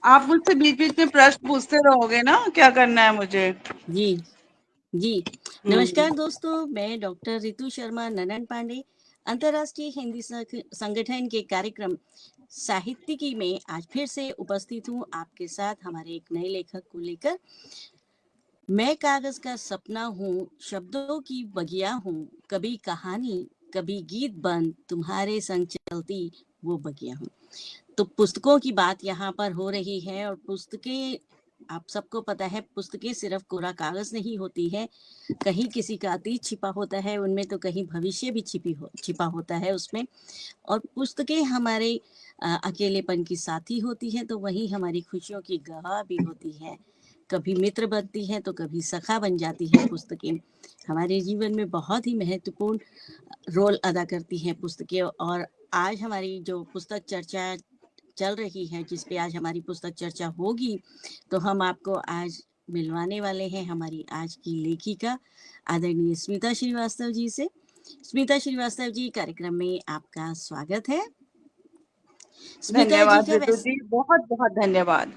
आप मुझसे बीच-बीच में प्रश्न पूछते रहोगे ना, क्या करना है मुझे? जी, जी। हुँ। नमस्कार दोस्तों, मैं डॉक्टर रितु शर्मा ननन पांडे, अंतर्राष्ट्रीय हिंदी संगठन के कार्यक्रम साहित्यिकी में आज फिर से उपस्थित हूँ आपके साथ हमारे एक नए लेखक को लेकर। मैं कागज का सपना हूँ, शब्दों की बगिया हूँ, कभी कहानी, कभी गीत बन तुम्हारे संग चलती वो बगिया हूँ। तो पुस्तकों की बात यहाँ पर हो रही है और पुस्तकें आप सबको पता है पुस्तकें सिर्फ कोरा कागज नहीं होती है, कहीं किसी का अतीत छिपा होता है उनमें, तो कहीं भविष्य भी छिपा होता है उसमें। और पुस्तकें हमारे अकेलेपन की साथी होती है, तो वहीं हमारी खुशियों की गवाह भी होती है। कभी मित्र बनती है तो कभी सखा बन जाती है पुस्तकें। हमारे जीवन में बहुत ही महत्वपूर्ण रोल अदा करती हैं पुस्तकें। और आज हमारी जो पुस्तक चर्चा चल रही है, जिस पे आज हमारी पुस्तक चर्चा होगी, तो हम आपको आज मिलवाने वाले हैं हमारी आज की लेखिका आदरणीय स्मिता श्रीवास्तव जी से। स्मिता श्रीवास्तव जी, कार्यक्रम में आपका स्वागत है। स्मिता जी धन्यवाद का रितु वैसे जी, बहुत-बहुत धन्यवाद।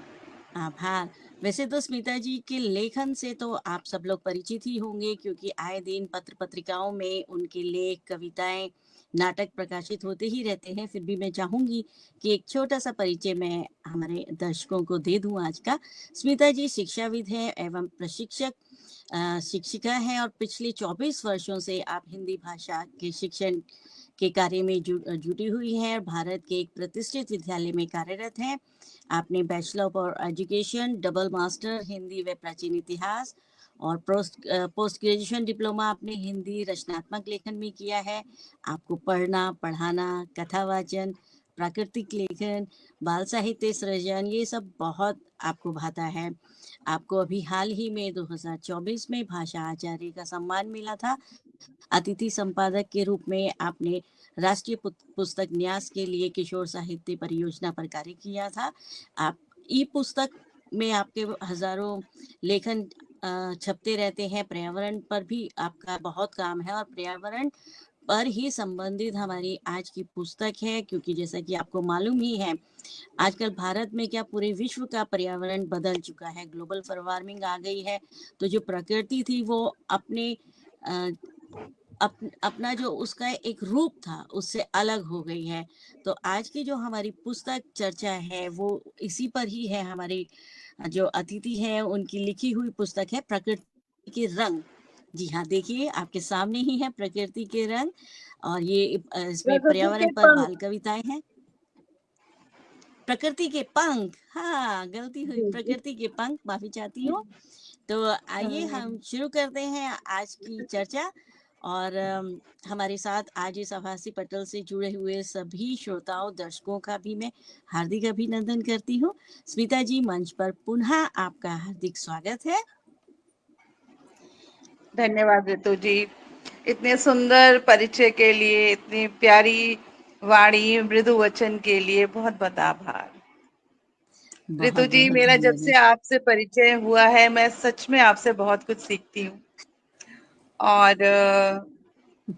आभार। वैसे तो स्मिता जी के लेखन से तो आप सब लोग परिचित ही होंगे, क्योंकि आए दिन पत्र पत्रिकाओं में उनके लेख, कविताएं, नाटक प्रकाशित होते ही रहते हैं। फिर भी मैं चाहूंगी कि एक छोटा सा परिचय मैं हमारे दर्शकों को दे दूं आज का। स्मिता जी शिक्षाविद हैं एवं प्रशिक्षक, शिक्षिका हैं और पिछले 24 वर्षों से आप हिंदी भाषा के शिक्षण के कार्य में जुटी हुई हैं और भारत के एक प्रतिष्ठित विद्यालय में कार्यरत हैं। आपने bachelor of education, double master Hindi व प्राचीन इतिहास और पोस्ट ग्रेजुएशन डिप्लोमा आपने हिंदी रचनात्मक लेखन में किया है। आपको पढ़ना, पढ़ाना, कथावाचन, प्राकृतिक लेखन, बाल साहित्य सृजन, ये सब बहुत आपको भाता है। आपको अभी हाल ही में 2024 में भाषा आचार्य का सम्मान मिला था। अतिथि संपादक के रूप में आपने राष्ट्रीय पुस्तक न्यास के लिए किशोर साहित्य परियोजना पर कार्य किया था। आप ई पुस्तक में आपके हजारों लेखन छपते रहते हैं। पर्यावरण पर भी आपका बहुत काम है और पर्यावरण पर ही संबंधित हमारी आज की पुस्तक है, क्योंकि जैसा कि आपको मालूम ही है, आजकल भारत में क्या पूरे विश्व का पर्यावरण बदल चुका है, ग्लोबल वार्मिंग आ गई है। तो जो प्रकृति थी वो अपने अपना जो उसका एक रूप था उससे अलग हो गई है। तो आज की जो हमारी पुस्तक चर्चा है वो इसी पर ही है। हमारे जो अतिथि हैं उनकी लिखी हुई पुस्तक है प्रकृति के रंग। जी हाँ, देखिए आपके सामने ही है प्रकृति के रंग, और ये इसमें प्रकृति पर्यावरण के पर पंख। बाल कविताएं हैं। प्रकृति के पंख, हाँ गलती हुई, जी, जी। प्रकृति के पंख, माफी चाहती हूँ। तो आइए हुँ। हम शुरू करते हैं आज की चर्चा। और हमारे साथ आज इस आभासी पटल से जुड़े हुए सभी श्रोताओं, दर्शकों का भी मैं हार्दिक अभिनंदन करती हूँ। स्मिता जी, मंच पर पुनः आपका हार्दिक स्वागत है। धन्यवाद रितु जी। इतने सुंदर परिचय के लिए, इतनी प्यारी वाणी, मृदु वचन के लिए बहुत-बहुत आभार। रितु बहुत जी, बहुत मेरा जब से धन्यवाद। आपसे परिचय हुआ है, मैं सच में आपसे बहुत कुछ सीखती हूँ और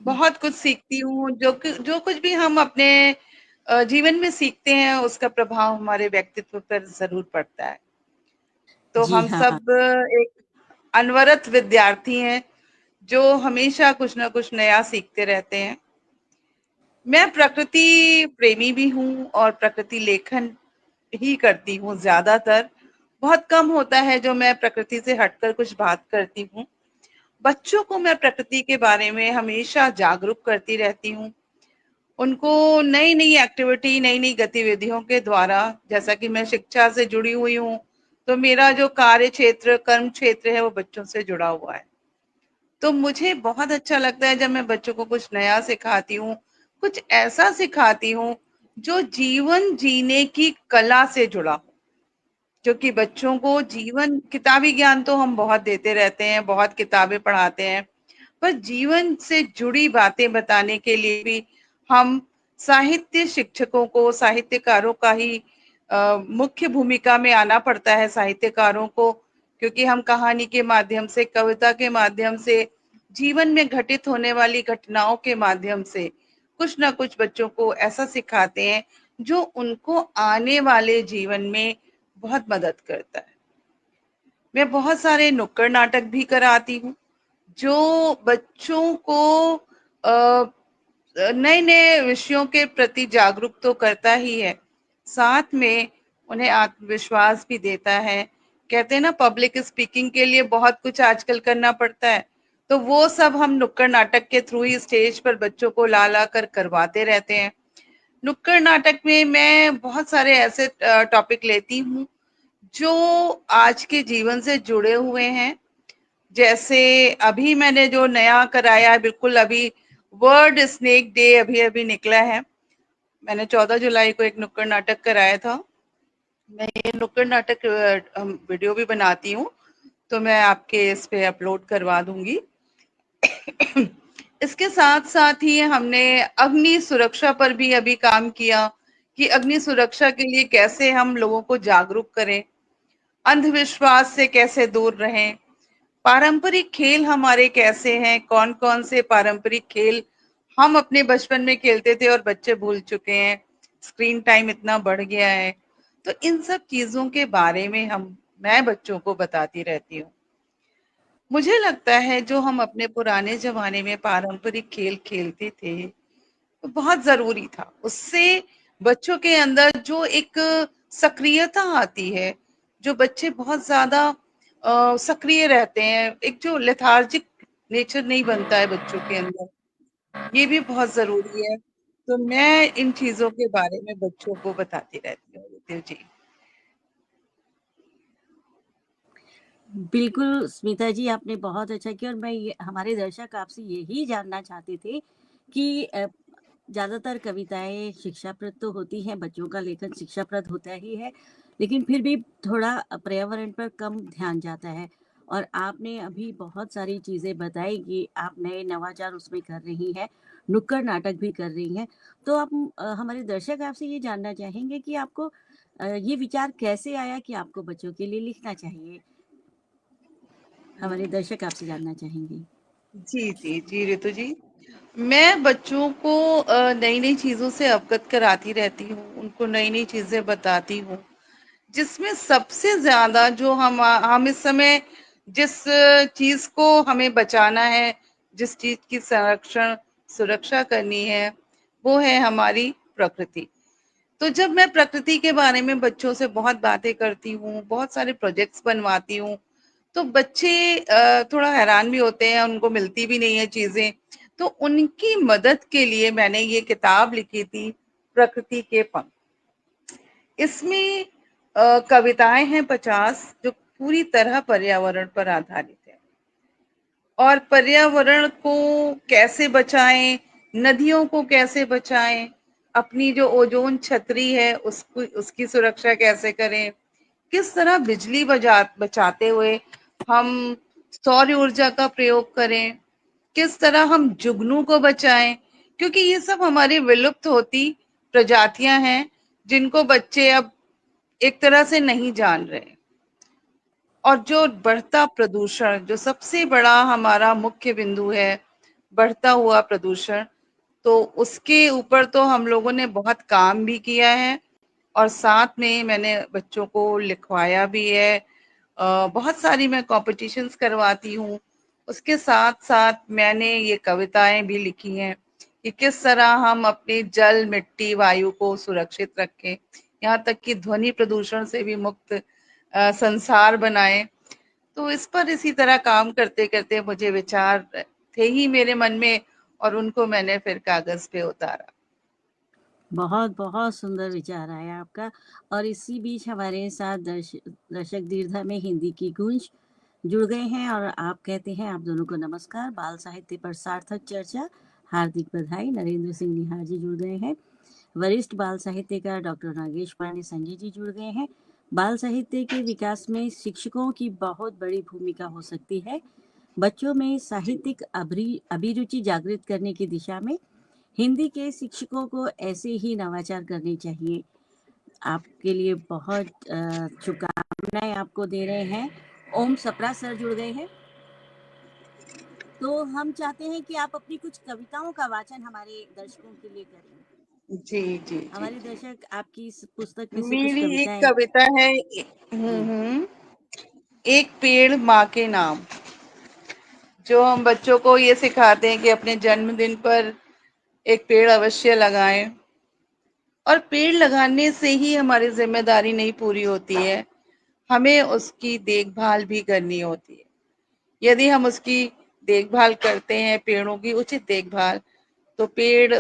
बहुत कुछ सीखती हूँ। जो कुछ भी हम अपने जीवन में सीखते हैं, उसका प्रभाव हमारे व्यक्तित्व पर ज़रूर पड़ता है। तो जी हम हाँ। सब एक अनवरत विद्यार्थी हैं, जो हमेशा कुछ ना कुछ नया सीखते रहते हैं। मैं प्रकृति प्रेमी भी हूँ और प्रकृति लेखन ही करती हूँ ज़्यादातर। बहुत कम होता है जो मैं प्रकृति से हटकर कुछ बात करती हूँ। बच्चों को मैं प्रकृति के बारे में हमेशा जागरूक करती रहती हूँ। उनको नई-नई एक्टिविटी, नई-नई गतिविधियों के द्वारा, जैसा कि मैं शिक्षा से जुड़ी हुई हूँ, तो मेरा जो कार्य क्षेत्र, कर्म क्षेत्र है, वो बच्चों से जुड़ा हुआ है। तो मुझे बहुत अच्छा लगता है जब मैं बच्चों को कुछ नया सिखाती हूँ, कुछ ऐसा सिखाती हूँ, जो जीवन जीने की कला से जुड़ा हो। क्योंकि बच्चों को जीवन किताबी ज्ञान तो हम बहुत देते रहते हैं, बहुत किताबें पढ़ाते हैं, पर जीवन से जुड़ी बातें बताने के लिए भी हम साहित्य शिक्षकों को, साहित्यकारों का ही मुख्य भूमिका में आना पड़ता है साहित्यकारों को, क्योंकि हम कहानी के माध्यम से, कविता के माध्यम से, जीवन में घटित होने वाली घटनाओं के माध्यम से कुछ ना कुछ बच्चों को ऐसा सिखाते हैं, जो उनको आने वाले जीवन में बहुत मदद करता है। मैं बहुत सारे नुक्कड़ नाटक भी कराती हूँ, जो बच्चों को नए नए विषयों के प्रति जागरूक तो करता ही है, साथ में उन्हें आत्मविश्वास भी देता है। कहते हैं ना, पब्लिक स्पीकिंग के लिए बहुत कुछ आजकल करना पड़ता है, तो वो सब हम नुक्कड़ नाटक के थ्रू ही स्टेज पर बच्चों को ला ला कर करवाते रहते हैं। नुक्कड़ नाटक में मैं बहुत सारे ऐसे टॉपिक लेती हूँ जो आज के जीवन से जुड़े हुए हैं। जैसे अभी मैंने जो नया कराया है, बिल्कुल अभी वर्ल्ड स्नेक डे अभी अभी निकला है। मैंने 14 जुलाई को एक नुक्कड़ नाटक कराया था। मैं ये नुक्कड़ नाटक वीडियो भी बनाती हूँ, तो मैं आपके इस पे अपलोड करवा दूंगी। इसके साथ साथ ही हमने अग्नि सुरक्षा पर भी अभी काम किया कि अग्नि सुरक्षा के लिए कैसे हम लोगों को जागरूक करें, अंधविश्वास से कैसे दूर रहें, पारंपरिक खेल हमारे कैसे हैं, कौन कौन से पारंपरिक खेल हम अपने बचपन में खेलते थे और बच्चे भूल चुके हैं, स्क्रीन टाइम इतना बढ़ गया है। तो इन सब चीजों के बारे में मैं बच्चों को बताती रहती हूँ। मुझे लगता है जो हम अपने पुराने जमाने में पारंपरिक खेल खेलते थे, वो बहुत जरूरी था। उससे बच्चों के अंदर जो एक सक्रियता आती है, जो बच्चे बहुत ज्यादा सक्रिय रहते हैं, एक जो लेथार्जिक नेचर नहीं बनता है बच्चों के अंदर, ये भी बहुत जरूरी है। तो मैं इन चीजों के बारे में बच्चों को बताती रहती हूँ रितु जी। बिल्कुल स्मिता जी, आपने बहुत अच्छा किया। और मैं हमारे दर्शक आपसे यही जानना चाहते थे कि ज़्यादातर कविताएं शिक्षाप्रद तो होती हैं, बच्चों का लेखन शिक्षाप्रद होता ही है, लेकिन फिर भी थोड़ा पर्यावरण पर कम ध्यान जाता है। और आपने अभी बहुत सारी चीज़ें बताई कि आप नए नवाचार उसमें कर रही हैं, नुक्कड़ नाटक भी कर रही हैं। तो आप हमारे दर्शक आपसे ये जानना चाहेंगे कि आपको ये विचार कैसे आया कि आपको बच्चों के लिए लिखना चाहिए। हमारे दर्शक आपसे जानना चाहेंगे। जी जी जी रितु जी, मैं बच्चों को नई नई चीजों से अवगत कराती रहती हूँ, उनको नई नई चीजें बताती हूँ, जिसमें सबसे ज्यादा जो हम इस समय जिस चीज को हमें बचाना है, जिस चीज की संरक्षण सुरक्षा करनी है, वो है हमारी प्रकृति। तो जब मैं प्रकृति के बारे में बच्चों से बहुत बातें करती हूँ, बहुत सारे प्रोजेक्ट्स बनवाती हूँ, तो बच्चे थोड़ा हैरान भी होते हैं, उनको मिलती भी नहीं है चीजें। तो उनकी मदद के लिए मैंने ये किताब लिखी थी, प्रकृति के पंख। इसमें कविताएं हैं 50, जो पूरी तरह पर्यावरण पर आधारित है। और पर्यावरण को कैसे बचाएं, नदियों को कैसे बचाएं, अपनी जो ओजोन छतरी है उसको उसकी सुरक्षा कैसे करें, किस तरह बिजली बचाते हुए हम सौर ऊर्जा का प्रयोग करें, किस तरह हम जुगनू को बचाएं, क्योंकि ये सब हमारी विलुप्त होती प्रजातियां हैं, जिनको बच्चे अब एक तरह से नहीं जान रहे। और जो बढ़ता प्रदूषण, जो सबसे बड़ा हमारा मुख्य बिंदु है, बढ़ता हुआ प्रदूषण, तो उसके ऊपर तो हम लोगों ने बहुत काम भी किया है, और साथ में मैंने बच्चों को लिखवाया भी है। बहुत सारी मैं कॉम्पिटिशन्स करवाती हूँ। उसके साथ साथ मैंने ये कविताएं भी लिखी हैं कि किस तरह हम अपने जल, मिट्टी, वायु को सुरक्षित रखें, यहाँ तक कि ध्वनि प्रदूषण से भी मुक्त संसार बनाएं। तो इस पर इसी तरह काम करते करते मुझे विचार थे ही मेरे मन में, और उनको मैंने फिर कागज पे उतारा। बहुत बहुत सुंदर विचार आया आपका। और इसी बीच हमारे साथ दर्शक दीर्घा में हिंदी की गूंज जुड़ गए हैं और आप कहते हैं, आप दोनों को नमस्कार। बाल साहित्य पर सार्थक चर्चा, हार्दिक बधाई। नरेंद्र सिंह निहार जी जुड़ गए हैं। वरिष्ठ बाल साहित्यकार डॉक्टर नागेश पांडे संजय जी जुड़ गए हैं। बाल साहित्य के विकास में शिक्षकों की बहुत बड़ी भूमिका हो सकती है। बच्चों में जी साहित्यिक अभिरुचि जागृत करने की दिशा में हिंदी के शिक्षकों को ऐसे ही नवाचार करने चाहिए। आपके लिए बहुत शुभकामनाएं आपको दे रहे हैं। ओम सप्रा सर जुड़ गए हैं। तो हम चाहते हैं कि आप अपनी कुछ कविताओं का वाचन हमारे दर्शकों के लिए करें। जी, जी, जी, हमारे जी। दर्शक आपकी इस पुस्तक में से कुछ मेरी एक कविताएं। कविता है जी। एक पेड़ माँ के नाम, जो हम बच्चों को ये सिखाते हैं कि अपने जन्मदिन पर एक पेड़ अवश्य लगाएं। और पेड़ लगाने से ही हमारी जिम्मेदारी नहीं पूरी होती है, हमें उसकी देखभाल भी करनी होती है। यदि हम उसकी देखभाल करते हैं, पेड़ों की उचित देखभाल, तो पेड़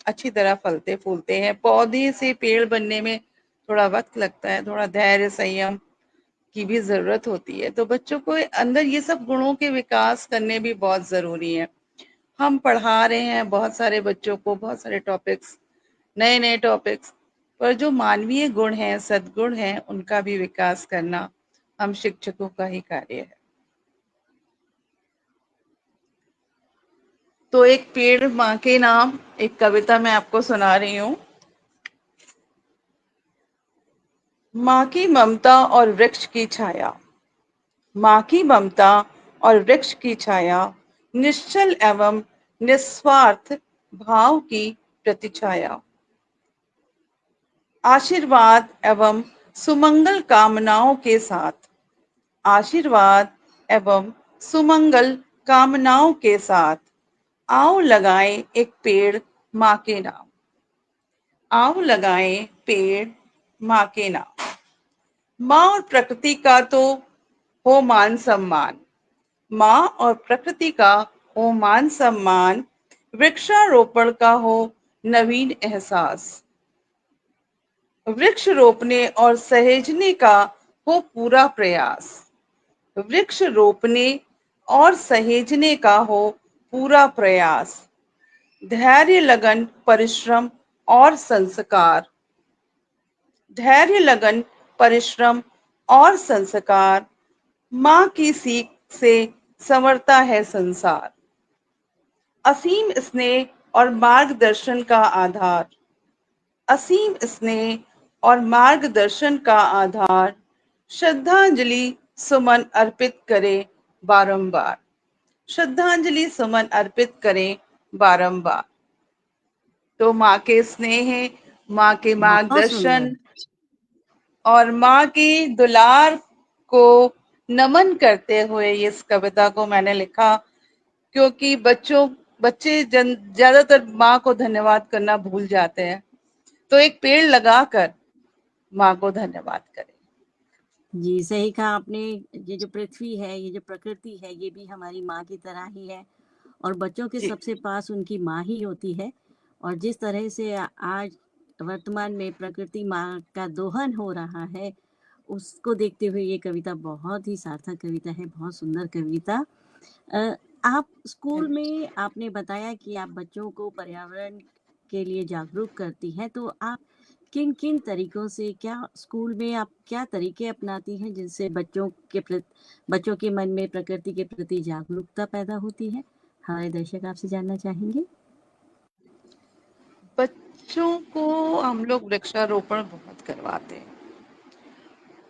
अच्छी तरह फलते फूलते हैं। पौधे से पेड़ बनने में थोड़ा वक्त लगता है, थोड़ा धैर्य संयम की भी जरूरत होती है। तो बच्चों को अंदर ये सब गुणों के विकास करने भी बहुत जरूरी है। हम पढ़ा रहे हैं बहुत सारे बच्चों को, बहुत सारे टॉपिक्स, नए नए टॉपिक्स, पर जो मानवीय गुण हैं, सद्गुण हैं, उनका भी विकास करना हम शिक्षकों का ही कार्य है। तो एक पेड़ माँ के नाम, एक कविता मैं आपको सुना रही हूँ। माँ की ममता और वृक्ष की छाया, माँ की ममता और वृक्ष की छाया, निश्चल एवं निस्वार्थ भाव की प्रतिछाया, आशीर्वाद एवं सुमंगल कामनाओं के साथ, आशीर्वाद एवं सुमंगल कामनाओं के साथ, आओ लगाएं एक पेड़ माँ के नाम, आओ लगाएं पेड़ माँ के नाम। माँ और प्रकृति का तो हो मान सम्मान, माँ और प्रकृति का हो मान सम्मान, वृक्षारोपण का हो नवीन एहसास, वृक्ष रोपने और सहेजने का हो पूरा प्रयास, वृक्ष रोपने और सहेजने का हो पूरा प्रयास, धैर्य लगन परिश्रम और संस्कार, धैर्य लगन परिश्रम और संस्कार, माँ की सीख से संवरता है संसार, असीम स्नेह और मार्गदर्शन का आधार, असीम स्नेह और मार्गदर्शन का आधार, श्रद्धांजलि सुमन अर्पित करें बारंबार, श्रद्धांजलि सुमन अर्पित करें बारंबार। तो माँ के स्नेह, माँ के बहुत सुंदर। मार्गदर्शन और माँ की दुलार को नमन करते हुए इस कविता को मैंने लिखा, क्योंकि बच्चे ज्यादातर माँ को धन्यवाद करना भूल जाते हैं। तो एक पेड़ लगाकर माँ को धन्यवाद करें। जी, सही कहा आपने। ये जो पृथ्वी है, ये जो प्रकृति है, ये भी हमारी माँ की तरह ही है और बच्चों के जी, सबसे पास उनकी माँ ही होती है। और जिस तरह से आज वर्तमान में प्रकृति माँ का दोहन हो रहा है, उसको देखते हुए ये कविता बहुत ही सार्थक कविता है, बहुत सुंदर कविता। अ, आप स्कूल में आपने बताया कि आप बच्चों को पर्यावरण के लिए जागरूक करती हैं, तो आप किन-किन तरीकों से, क्या स्कूल में आप क्या तरीके अपनाती हैं जिनसे बच्चों के मन में प्रकृति के प्रति जागरूकता पैदा होती है? हमारे दर्शक आपसे जानना चाहेंगे। बच्चों को हम लोग वृक्षारोपण बहुत करवाते हैं।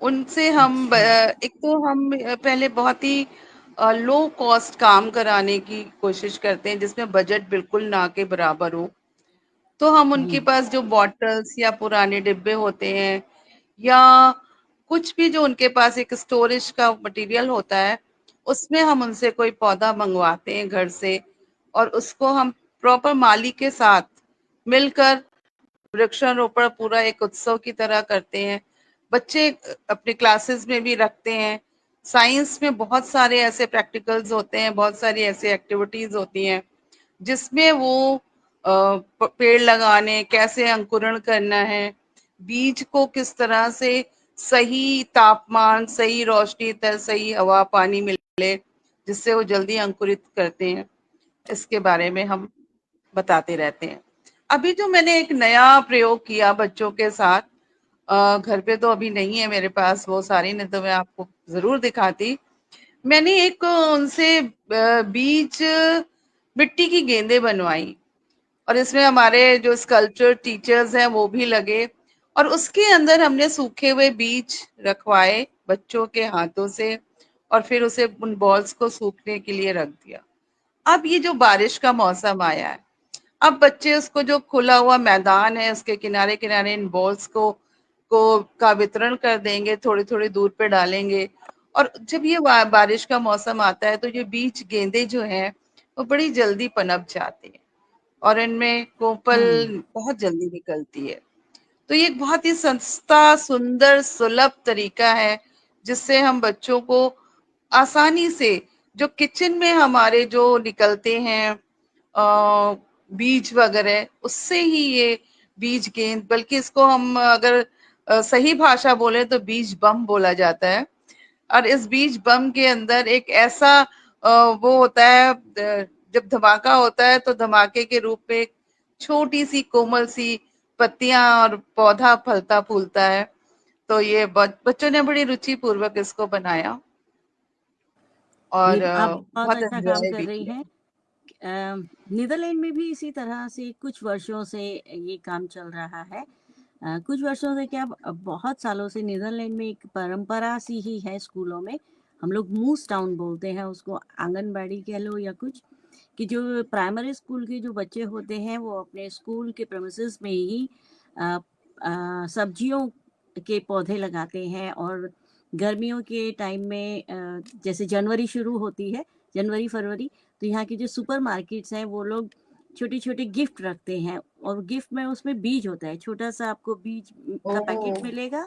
उनसे हम अच्छा। एक तो हम पहले बहुत ही लो कॉस्ट काम कराने की कोशिश करते हैं, जिसमें बजट बिल्कुल ना के बराबर हो। तो हम उनके जी। पास जो बॉटल्स या पुराने डिब्बे होते हैं, या कुछ भी जो उनके पास एक स्टोरेज का मटेरियल होता है, उसमें हम उनसे कोई पौधा मंगवाते हैं घर से, और उसको हम प्रॉपर माली के साथ मिलकर वृक्षारोपण पूरा एक उत्सव की तरह करते हैं। बच्चे अपने क्लासेस में भी रखते हैं। साइंस में बहुत सारे ऐसे प्रैक्टिकल्स होते हैं, बहुत सारी ऐसी एक्टिविटीज होती हैं जिसमें वो पेड़ लगाने, कैसे अंकुरण करना है, बीज को किस तरह से सही तापमान, सही रोशनी, सही हवा पानी मिले जिससे वो जल्दी अंकुरित करते हैं, इसके बारे में हम बताते रहते हैं। अभी जो मैंने एक नया प्रयोग किया बच्चों के साथ, घर पे तो अभी नहीं है मेरे पास वो सारी, नहीं तो मैं आपको जरूर दिखाती। मैंने एक उनसे बीज मिट्टी की गेंदें बनवाई, और इसमें हमारे जो स्कल्पचर टीचर्स हैं वो भी लगे, और उसके अंदर हमने सूखे हुए बीज रखवाए बच्चों के हाथों से, और फिर उसे उन बॉल्स को सूखने के लिए रख दिया। अब ये जो बारिश का मौसम आया है, अब बच्चे उसको जो खुला हुआ मैदान है उसके किनारे किनारे इन बॉल्स को का वितरण कर देंगे, थोड़ी थोड़ी दूर पे डालेंगे। और जब ये बारिश का मौसम आता है तो ये बीज गेंदे जो हैं वो बड़ी जल्दी पनप जाती है और इनमें कोपल हुँ। बहुत जल्दी निकलती है। तो ये एक बहुत ही सस्ता, सुंदर, सुलभ तरीका है जिससे हम बच्चों को आसानी से जो किचन में हमारे जो निकलते हैं बीज वगैरह, उससे ही ये बीज गेंद, बल्कि इसको हम अगर सही भाषा बोले तो बीज बम बोला जाता है। और इस बीज बम के अंदर एक ऐसा वो होता है, जब धमाका होता है तो धमाके के रूप में एक छोटी सी कोमल सी पत्तियां और पौधा फलता फूलता है। तो ये बच्चों ने बड़ी रुचि पूर्वक इसको बनाया ये और आप बहुत बहुत अच्छा काम एंजॉय कर भी रही किया। हैं। नीदरलैंड में भी इसी तरह से कुछ वर्षों से ये काम चल रहा है। कुछ वर्षों से क्या बहुत सालों से नीदरलैंड में एक परंपरा सी ही है स्कूलों में। हम लोग मूस टाउन बोलते हैं उसको, आंगनबाड़ी कह लो या कुछ, कि जो प्राइमरी स्कूल के जो बच्चे होते हैं वो अपने स्कूल के प्रेमिसेस में ही सब्जियों के पौधे लगाते हैं। और गर्मियों के टाइम में जैसे जनवरी शुरू होती है, जनवरी फरवरी, तो यहाँ के जो सुपर मार्केट्स हैं वो लोग छोटे छोटे गिफ्ट रखते हैं और गिफ्ट में उसमें बीज होता है, छोटा सा आपको बीज का पैकेट ओह, मिलेगा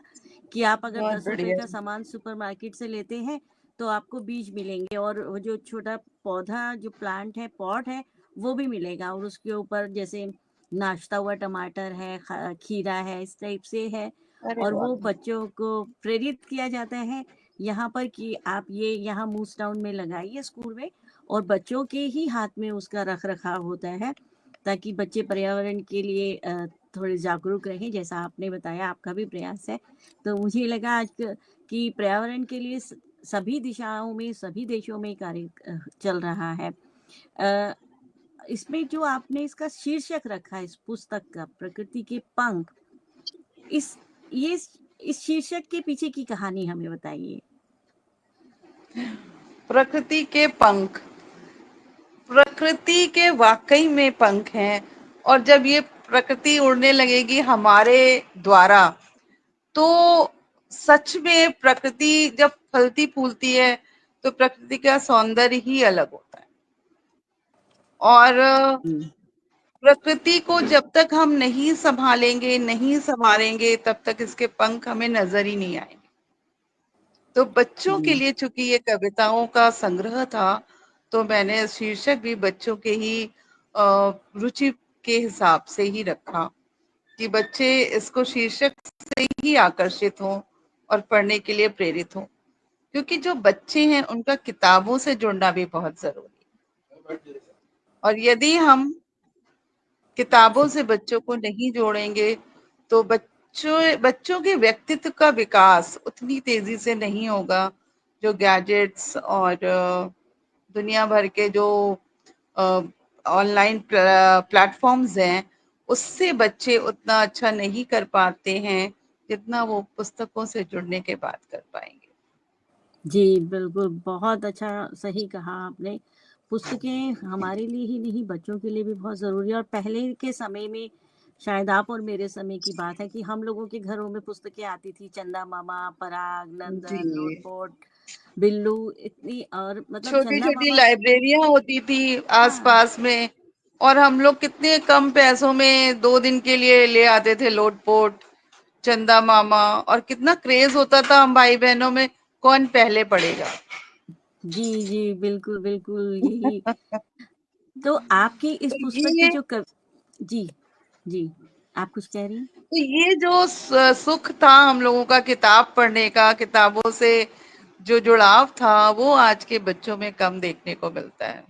कि आप अगर बहुत 10 रुपए बढ़िया। का सामान सुपर मार्केट से लेते हैं तो आपको बीज मिलेंगे और वो जो छोटा पौधा जो प्लांट है, पॉट है, वो भी मिलेगा। और उसके ऊपर जैसे नाश्ता हुआ टमाटर है, खीरा है, इस टाइप से है। अरे और वाह। वो बच्चों को प्रेरित किया जाता है यहाँ पर कि आप ये यहाँ मूस टाउन में लगाइए स्कूल में, और बच्चों के ही हाथ में उसका रख रखाव होता है ताकि बच्चे पर्यावरण के लिए थोड़े जागरूक रहें, जैसा आपने बताया आपका भी प्रयास है। तो मुझे लगा आज कि पर्यावरण के लिए सभी दिशाओं में, सभी देशों में कार्य चल रहा है। अ, इसमें जो आपने इसका शीर्षक रखा है इस पुस्तक का, प्रकृति के पंख, इस ये इस शीर्षक के पीछे की कहानी हमें बताइए। प्रकृति के पंख, प्रकृति के वाकई में पंख हैं। और जब ये प्रकृति उड़ने लगेगी हमारे द्वारा तो सच में प्रकृति जब फलती फूलती है तो प्रकृति का सौंदर्य ही अलग होता है। और हम्म, प्रकृति को जब तक हम नहीं संभालेंगे, नहीं संवारेंगे, तब तक इसके पंख हमें नजर ही नहीं आएंगे। तो बच्चों के जी लिए चूंकि ये कविताओं का संग्रह था तो मैंने शीर्षक भी बच्चों के ही रुचि के हिसाब से ही रखा कि बच्चे इसको शीर्षक से ही आकर्षित हों और पढ़ने के लिए प्रेरित हों, क्योंकि जो बच्चे हैं उनका किताबों से जुड़ना भी बहुत जरूरी है। और यदि हम किताबों से बच्चों को नहीं जोड़ेंगे तो बच्चों के व्यक्तित्व का विकास उतनी तेजी से नहीं होगा जो गैजेट्स और दुनिया भर के जो ऑनलाइन प्लेटफॉर्म्स हैं उससे बच्चे उतना अच्छा नहीं कर पाते हैं जितना वो पुस्तकों से जुड़ने के बाद कर पाएंगे। जी, बिल्कुल, बहुत अच्छा सही कहा आपने। पुस्तकें हमारे लिए ही नहीं, बच्चों के लिए भी बहुत ज़रूरी है। और पहले के समय में, शायद आप और मेरे समय की बात है कि हम लोगों के घरों में पुस्तकें आती थी, चंदा मामा, पराग, जी, नंदन, लोटपोट, बिल्लू, इतनी, और मतलब छोटी चंदा छोटी मामा। लाइब्रेरियां होती थी हाँ, आसपास में और हम लोग कितने कम पैसों में 2 दिन के लिए ले आते थे लोटपोट, चंदा मामा। और कितना क्रेज होता था हम भाई बहनों में, कौन पहले पढ़ेगा। जी, जी, बिल्कुल, बिल्कुल, यही। तो आपकी इस तो पुस्तक की ये जो जी, जी, आप कुछ कह रही हैं? तो ये जो सुख था हम लोगों का किताब पढ़ने का, किताबों से जो जुड़ाव था, वो आज के बच्चों में कम देखने को मिलता है।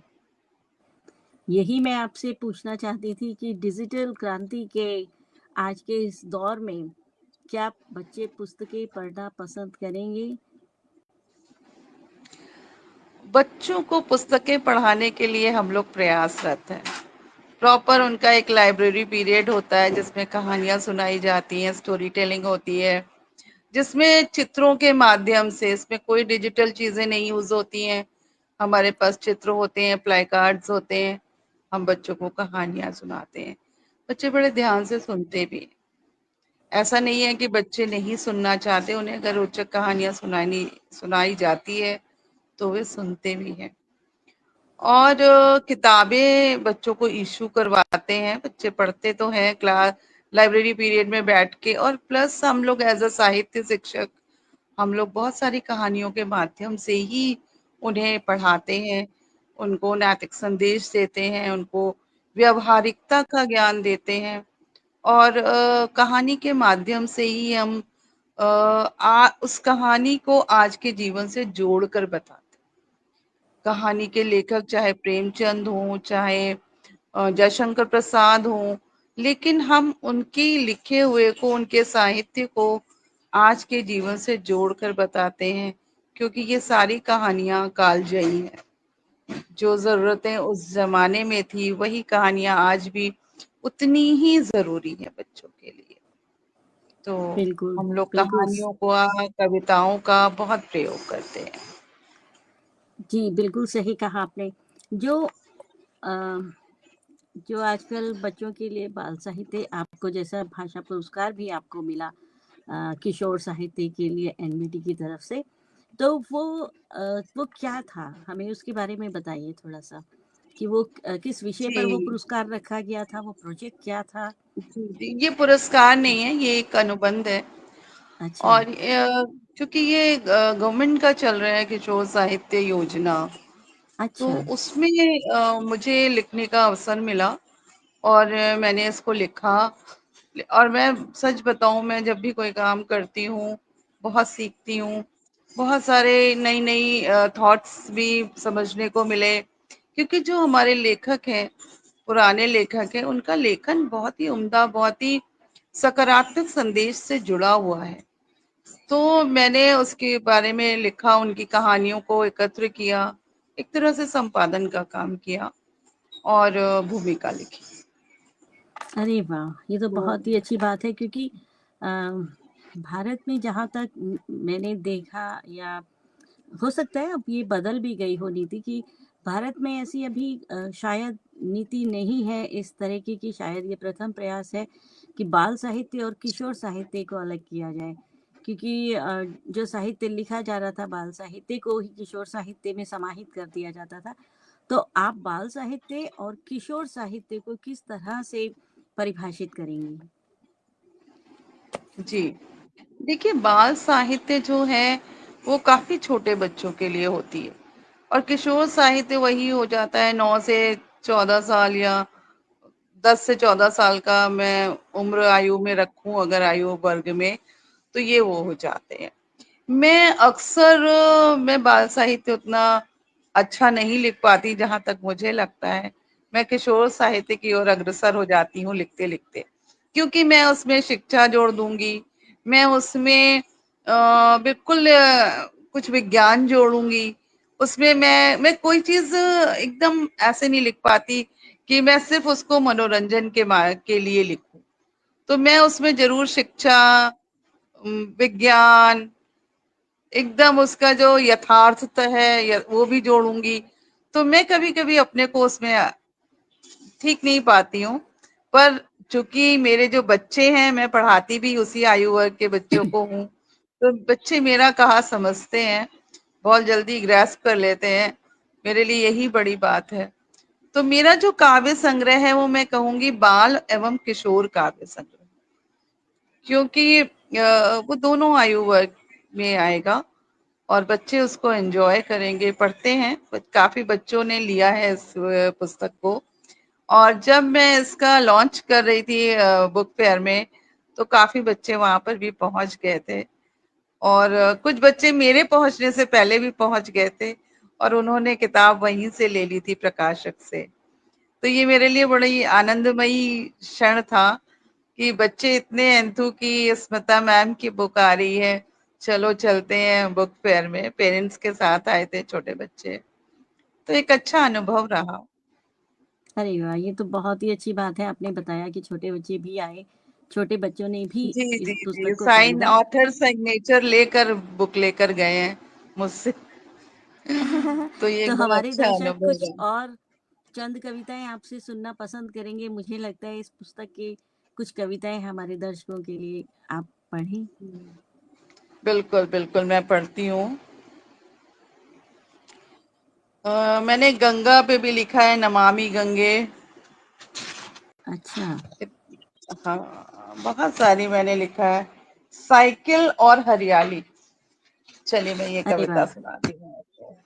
यही मैं आपसे पूछना चाहती थी कि डिजिटल क्रांति के आज के इस दौर में क्या बच्चे पुस्तकें पढ़ना पसंद करेंगे? बच्चों को पुस्तकें पढ़ाने के लिए हम लोग प्रयासरत हैं। प्रॉपर उनका एक लाइब्रेरी पीरियड होता है जिसमें कहानियां सुनाई जाती हैं, स्टोरी टेलिंग होती है, जिसमें चित्रों के माध्यम से, इसमें कोई डिजिटल चीजें नहीं यूज होती हैं। हमारे पास चित्र होते हैं, प्लाई कार्ड्स होते हैं, हम बच्चों को कहानियाँ सुनाते हैं। बच्चे बड़े ध्यान से सुनते भी हैं। ऐसा नहीं है कि बच्चे नहीं सुनना चाहते, उन्हें अगर रोचक कहानियाँ सुनाई जाती है, तो वे सुनते भी हैं। और किताबें बच्चों को इश्यू करवाते हैं, बच्चे पढ़ते तो हैं क्लास लाइब्रेरी पीरियड में बैठ के, और प्लस हम लोग एज़ अ साहित्य शिक्षक, हम लोग बहुत सारी कहानियों के माध्यम से ही उन्हें पढ़ाते हैं, उनको नैतिक संदेश देते हैं, उनको व्यावहारिकता का ज्ञान देते हैं, और कहानी के माध्यम से ही हम उस कहानी को आज के जीवन से जोड़कर बताते हैं। कहानी के लेखक चाहे प्रेमचंद हों, चाहे जयशंकर प्रसाद हों, लेकिन हम उनके लिखे हुए को, उनके साहित्य को आज के जीवन से जोड़कर बताते हैं, क्योंकि ये सारी कहानियां कालजयी हैं। जो जरूरतें उस जमाने में थी, वही कहानियां आज भी उतनी ही जरूरी है बच्चों के लिए। तो बिल्कुल, हम लोग बिल्कुल। कहानियों का, कविताओं का बहुत प्रयोग करते हैं। जी, बिल्कुल सही कहा आपने। जो अ, जो आजकल बच्चों के लिए बाल साहित्य, आपको जैसा भाषा पुरस्कार भी आपको मिला किशोर साहित्य के लिए एनबीटी की तरफ से, तो वो क्या था? हमें उसके बारे में बताइए थोड़ा-सा कि वो किस विषय पर वो जी पुरस्कार रखा गया था? वो प्रोजेक्ट क्या था? जी जी, ये पुरस्कार नहीं है, ये एक अनुबंध है। अच्छा, और चूंकि ये गवर्नमेंट का चल रहा है किशोर साहित्य योजना, तो अच्छा, उसमें मुझे लिखने का अवसर मिला, और मैंने इसको लिखा। और मैं सच बताऊं, मैं जब भी कोई काम करती हूँ, बहुत सीखती हूँ, बहुत सारे नई नई थॉट्स भी समझने को मिले, क्योंकि जो हमारे लेखक हैं, पुराने लेखक हैं, उनका लेखन बहुत ही उम्दा, बहुत ही सकारात्मक संदेश से जुड़ा हुआ है। तो मैंने उसके बारे में लिखा, उनकी कहानियों को एकत्र किया, एक तरह से संपादन का काम किया, और भूमिका लिखी। अरे वाह! ये तो तो बहुत ही अच्छी बात है, क्योंकि अ, भारत में जहाँ तक मैंने देखा, या हो सकता है अब ये बदल भी गई हो नीति, कि भारत में ऐसी अभी शायद नीति नहीं है इस तरीके की। शायद ये प्रथम प्रयास है कि बाल साहित्य और किशोर साहित्य को अलग किया जाए, क्योंकि जो साहित्य लिखा जा रहा था, बाल साहित्य को ही किशोर साहित्य में समाहित कर दिया जाता था। तो आप बाल साहित्य और किशोर साहित्य को किस तरह से परिभाषित करेंगी? जी, देखिए, बाल साहित्य जो है वो काफी छोटे बच्चों के लिए होती है, और किशोर साहित्य वही हो जाता है 9 से 14 साल, या 10 से 14 साल का मैं उम्र आयु में रखूं अगर आयु वर्ग में, तो ये वो हो जाते हैं। मैं अक्सर मैं बाल साहित्य उतना अच्छा नहीं लिख पाती, जहां तक मुझे लगता है। मैं किशोर साहित्य की ओर अग्रसर हो जाती हूँ लिखते लिखते, क्योंकि मैं उसमें शिक्षा जोड़ दूंगी, मैं उसमें बिल्कुल कुछ विज्ञान जोड़ूंगी। उसमें मैं कोई चीज एकदम ऐसे नहीं लिख पाती कि मैं सिर्फ उसको मनोरंजन के लिए लिखूं। तो मैं उसमें जरूर शिक्षा, विज्ञान, एकदम उसका जो यथार्थत है वो भी जोड़ूंगी। तो मैं कभी कभी अपने को उसमें ठीक नहीं पाती हूँ। पर चूंकि मेरे जो बच्चे हैं, मैं पढ़ाती भी उसी आयु वर्ग के बच्चों को हूँ, तो बच्चे मेरा कहा समझते हैं, बहुत जल्दी ग्रैस्प कर लेते हैं। मेरे लिए यही बड़ी बात है। तो मेरा जो काव्य संग्रह है, वो मैं कहूंगी बाल एवं किशोर काव्य संग्रह, क्योंकि वो दोनों आयु वर्ग में आएगा, और बच्चे उसको एंजॉय करेंगे, पढ़ते हैं। काफी बच्चों ने लिया है इस पुस्तक को। और जब मैं इसका लॉन्च कर रही थी बुक फेयर में, तो काफी बच्चे वहां पर भी पहुंच गए थे, और कुछ बच्चे मेरे पहुंचने से पहले भी पहुंच गए थे, और उन्होंने किताब वहीं से ले ली थी प्रकाशक से। तो ये मेरे लिए बड़ी आनंदमयी क्षण था कि बच्चे इतने एंथु की स्मिता मैम की बुक आ रही है, चलो चलते हैं बुक फेयर में। पेरेंट्स के साथ आए थे छोटे बच्चे, तो एक अच्छा अनुभव रहा। अरे वाह! ये तो बहुत ही अच्छी बात है, आपने बताया कि छोटे बच्चे भी आए, छोटे बच्चों ने भी जी जी इस जी, पुस्तक को साइन खरीदा। ऑथर सिग्नेचर लेकर बुक लेकर गए हैं मुझसे। तो ये तो एक बहुत हमारे अच्छा दर्शक अनुभव कुछ रहा। और चंद कविताएं आपसे सुनना पसंद करेंगे। मुझे लगता है इस पुस्तक की कुछ कविताएं हमारे दर्शकों के लिए आप पढ़ें। बिल्कुल बिल्कुल, मैं पढ़ती हूँ। मैंने गंगा पे भी लिखा है, नमामि गंगे। अच्छा। हाँ, बहुत सारी मैंने लिखा है। साइकिल और हरियाली। चलिए मैं ये अरे कविता वाह। सुनाती हूँ आपको।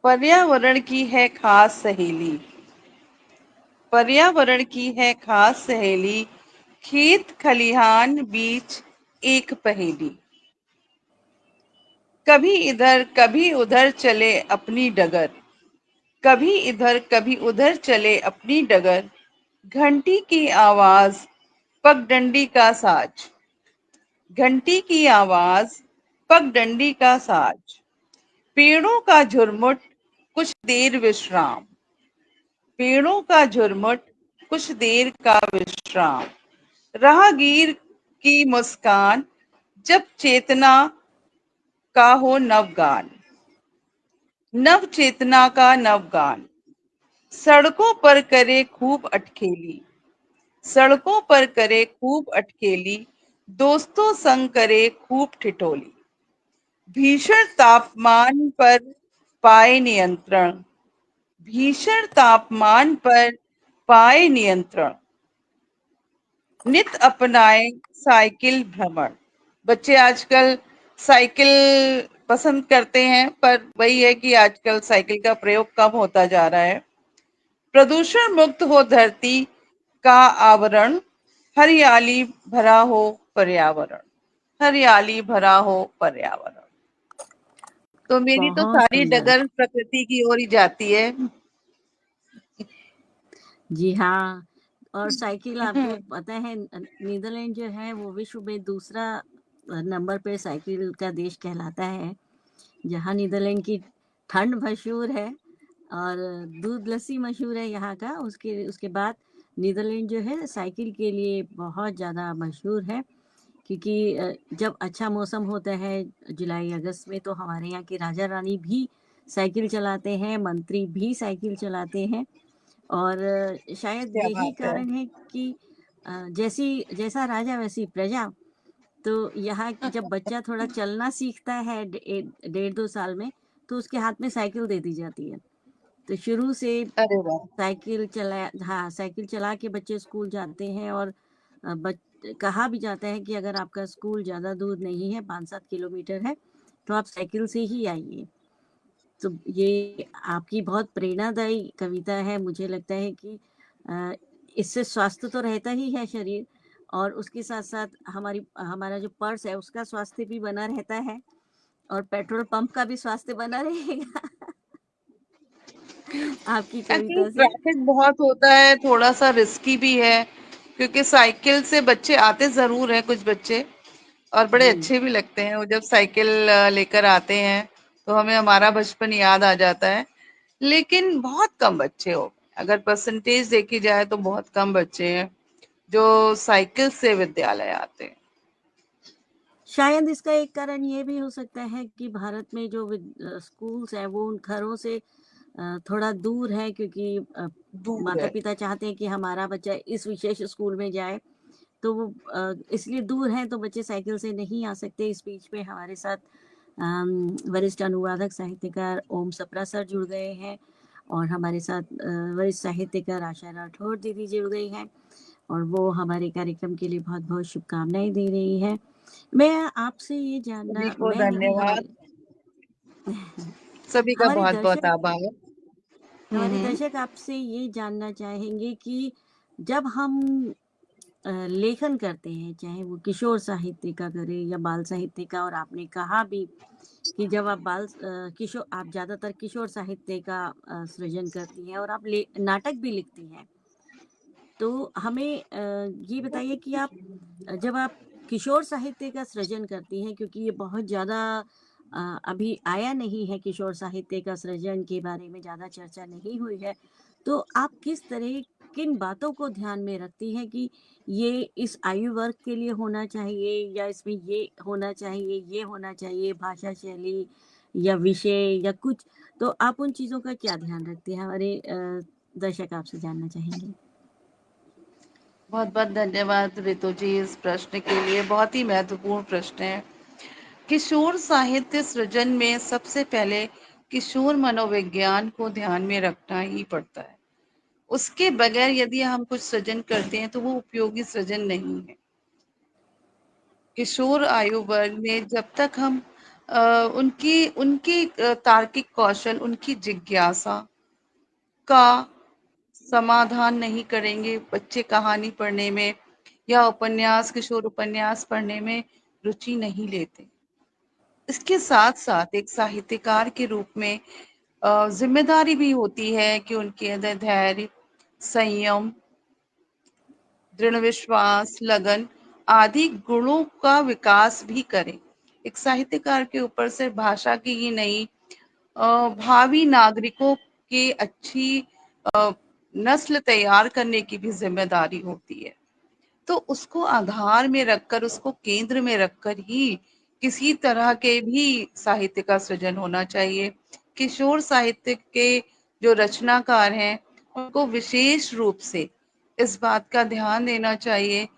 पर्यावरण की है खास सहेली, पर्यावरण की है खास सहेली, खेत खलिहान बीच एक पहेली। कभी इधर कभी उधर चले अपनी डगर, कभी इधर कभी उधर चले अपनी डगर। घंटी की आवाज, पगडंडी का साज, घंटी की आवाज, पगडंडी का साज। पेड़ों का झुरमुट, कुछ देर विश्राम, पेड़ों का झुरमुट, कुछ देर का विश्राम। राहगीर की मुस्कान, जब चेतना का हो नवगान, नव चेतना का नवगान। सड़कों पर करे खूब अटखेली, सड़कों पर करे खूब अटखेली, दोस्तों संग करे खूब ठिठोली। भीषण तापमान पर पाए नियंत्रण, भीषण तापमान पर पाए नियंत्रण। नित अपनाए साइकिल भ्रमण। बच्चे आजकल साइकिल पसंद करते हैं, पर वही है कि आजकल साइकिल का प्रयोग कम होता जा रहा है। प्रदूषण मुक्त हो धरती का आवरण, हरियाली भरा हो पर्यावरण, हरियाली भरा हो पर्यावरण। तो मेरी तो बहुत सारी सुंदर। डगर प्रकृति की ओर ही जाती है। जी हाँ। और साइकिल आपको पता है नीदरलैंड जो है वो विश्व में दूसरा नंबर पे साइकिल का देश कहलाता है। जहाँ नीदरलैंड की ठंड मशहूर है और दूध लस्सी मशहूर है यहाँ का, उसके उसके बाद नीदरलैंड जो है साइकिल के लिए बहुत ज़्यादा मशहूर है। क्योंकि जब अच्छा मौसम होता है जुलाई अगस्त में, तो हमारे यहाँ के राजा रानी भी साइकिल चलाते हैं, मंत्री भी साइकिल चलाते हैं। और शायद क्या यही बात है। कारण है कि जैसी जैसा राजा वैसी प्रजा। तो यहाँ जब बच्चा थोड़ा चलना सीखता है 1.5-2 साल में, तो उसके हाथ में साइकिल दे दी जाती है। तो शुरू से अरे वाह। साइकिल चला के बच्चे स्कूल जाते हैं। और कहा भी जाता है कि अगर आपका स्कूल ज़्यादा दूर नहीं है, 5-7 किलोमीटर है, तो आप साइकिल से ही आइए। तो ये आपकी बहुत प्रेरणादायी कविता है। मुझे लगता है कि अ, इससे स्वास्थ्य तो रहता ही है शरीर, और उसके साथ साथ हमारा जो पर्स है उसका स्वास्थ्य भी बना रहता है, और पेट्रोल पंप का भी स्वास्थ्य बना रहेगा आपकी एक्चुअली कविता से। ट्रैफिक बहुत होता है, थोड़ा सा रिस्की भी है, क्योंकि साइकिल से बच्चे आते जरूर हैं कुछ बच्चे, और बड़े जी। अच्छे भी लगते हैं वो जब साइकिल लेकर आते हैं, तो हमें हमारा बचपन याद आ जाता है। लेकिन बहुत कम बच्चे हो, अगर परसेंटेज देखी जाए तो बहुत कम बच्चे हैं जो साइकिल से विद्यालय आते हैं। शायद इसका एक कारण ये भी हो सकता है कि भारत में जो स्कूल्स हैं वो उन घरों से थोड़ा दूर है, क्योंकि दूर माता है। पिता चाहते हैं कि हमारा बच्चा इस विशेष स्कूल में जाए। तो वो इसलिए दूर हैं, तो बच्चे साइकिल से नहीं आ सकते। इस बीच में हमारे साथ वरिष्ठ अनुवादक साहित्यकार ओम सप्रा सर जुड़ गए हैं, और हमारे साथ वरिष्ठ साहित्यकार आशा राठौर दीदी जुड़ गई हैं, और वो हमारे कार्यक्रम के लिए बहुत बहुत शुभकामनाएं दे रही हैं। मैं आपसे ये सभी जानना को मैं नहीं, धन्यवाद। सभी का हमारे बहुत बहुत दर्शक आभार। हमारे हम्म। दर्शक आपसे ये जानना चाहेंगे कि जब हम लेखन करते हैं, चाहे वो किशोर साहित्य का करें या बाल साहित्य का, और आपने कहा भी कि जब आप किशोर आप ज़्यादातर किशोर साहित्य का सृजन करती हैं, और आप नाटक भी लिखती हैं। तो हमें ये बताइए कि जब आप किशोर साहित्य का सृजन करती हैं, क्योंकि ये बहुत ज़्यादा अभी आया नहीं है, किशोर साहित्य का सृजन के बारे में ज़्यादा चर्चा नहीं हुई है। तो आप किस तरह किन बातों को ध्यान में रखती हैं कि ये इस आयु वर्ग के लिए होना चाहिए या इसमें ये होना चाहिए, ये होना चाहिए, भाषा शैली या विषय या कुछ, तो आप उन चीज़ों का क्या ध्यान रखती हैं? हमारे दर्शक आपसे जानना चाहेंगे। बहुत बहुत धन्यवाद रितु जी इस प्रश्न के लिए। बहुत ही महत्वपूर्ण प्रश्न है। किशोर साहित्य सृजन में सबसे पहले किशोर मनोविज्ञान को ध्यान में रखना ही पड़ता है। उसके बगैर यदि हम कुछ सृजन करते हैं तो वो उपयोगी सृजन नहीं है। किशोर आयु वर्ग में जब तक हम उनकी उनकी तार्किक कौशल, उनकी जिज्ञासा का समाधान नहीं करेंगे, बच्चे कहानी पढ़ने में या उपन्यास, किशोर उपन्यास पढ़ने में रुचि नहीं लेते। इसके साथ साथ एक साहित्यकार के रूप में जिम्मेदारी भी होती है कि उनके अंदर धैर्य, संयम, दृढ़ विश्वास, लगन आदि गुणों का विकास भी करें। एक साहित्यकार के ऊपर से भाषा की ही नहीं, भावी नागरिकों के अच्छी नस्ल तैयार करने की भी जिम्मेदारी होती है। तो उसको आधार में रखकर, उसको केंद्र में रखकर ही किसी तरह के भी साहित्य का सृजन होना चाहिए। किशोर साहित्य के जो रचनाकार हैं उनको विशेष रूप से इस बात का ध्यान देना चाहिए,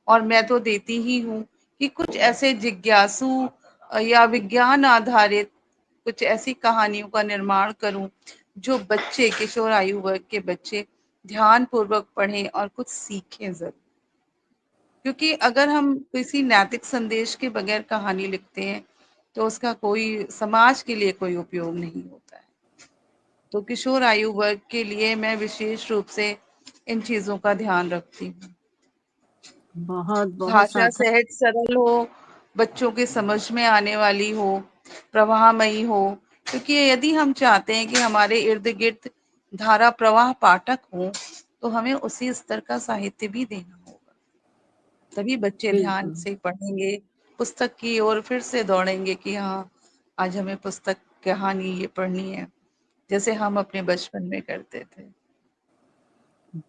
और मैं तो देती ही हूँ, कि कुछ ऐसे जिज्ञासु या विज्ञान आधारित कुछ ऐसी कहानियों का निर्माण करूं जो बच्चे, किशोर आयु वर्ग के बच्चे ध्यान पूर्वक पढ़ें और कुछ सीखें जरूर। क्योंकि अगर हम किसी नैतिक संदेश के बगैर कहानी लिखते हैं तो उसका कोई समाज के लिए कोई उपयोग नहीं होता है। तो किशोर आयु वर्ग के लिए मैं विशेष रूप से इन चीजों का ध्यान रखती हूँ। बहुत बहुत भाषा सार्थक। सहज सरल हो, बच्चों के समझ में आने वाली हो, प्रवाहमयी हो। क्योंकि यदि हम चाहते हैं कि हमारे इर्द गिर्द धारा प्रवाह पाठक हो तो हमें उसी स्तर का साहित्य भी देना होगा, तभी बच्चे ध्यान बिल्कुल। से पढ़ेंगे, पुस्तक की ओर फिर से दौड़ेंगे कि हाँ, आज हमें पुस्तक कहानी ये पढ़नी है, जैसे हम अपने बचपन में करते थे।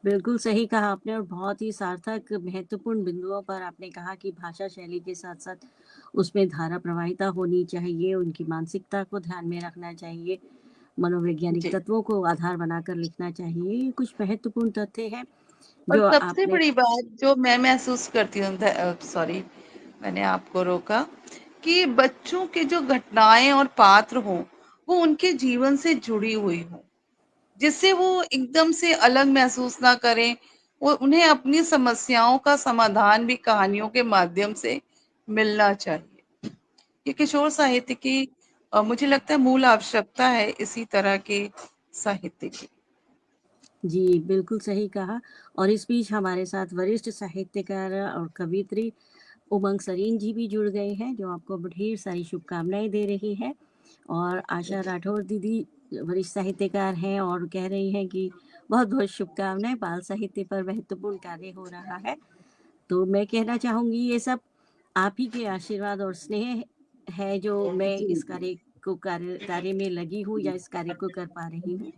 बिल्कुल सही कहा आपने और बहुत ही सार्थक महत्वपूर्ण बिंदुओं पर आपने कहा कि भाषा शैली के साथ-साथ उसमें धारा प्रवाहिता होनी चाहिए, उनकी मानसिकता को ध्यान में रखना चाहिए, मनोवैज्ञानिक जी। तत्वों को आधार बनाकर लिखना चाहिए। ये कुछ महत्वपूर्ण तथ्य हैं और जो सबसे आपने। बड़ी बात जो मैं महसूस करती हूँ, सॉरी मैंने आपको रोका, कि बच्चों के जो घटनाएं और पात्र हों वो उनके जीवन से जुड़ी हुई हो, जिससे वो एकदम से अलग महसूस ना करें। वो उन्हें अपनी समस्याओं का समाधान भी कहानियों के माध्यम से मिलना चाहिए। ये किशोर साहित्य की मुझे लगता है मूल आवश्यकता है इसी तरह के साहित्य की। जी, बिल्कुल सही कहा और इस बीच हमारे साथ वरिष्ठ साहित्यकार और कवयित्री उमंग सरीन जी भी जुड़ गए हैं, जो आपको ढेर सारी शुभकामनाएँ दे रही हैं। और आशा राठौर दीदी वरिष्ठ साहित्यकार हैं और कह रही हैं कि बहुत-बहुत शुभकामनाएँ, बाल साहित्य पर महत्वपूर्ण कार्य हो रहा है। तो मैं कहना चाहूँगी ये सब आप ही के आशीर्वाद और स्नेह है जो मैं जी इस जी कार्य में लगी हूँ या इस कार्य को कर पा रही हूँ।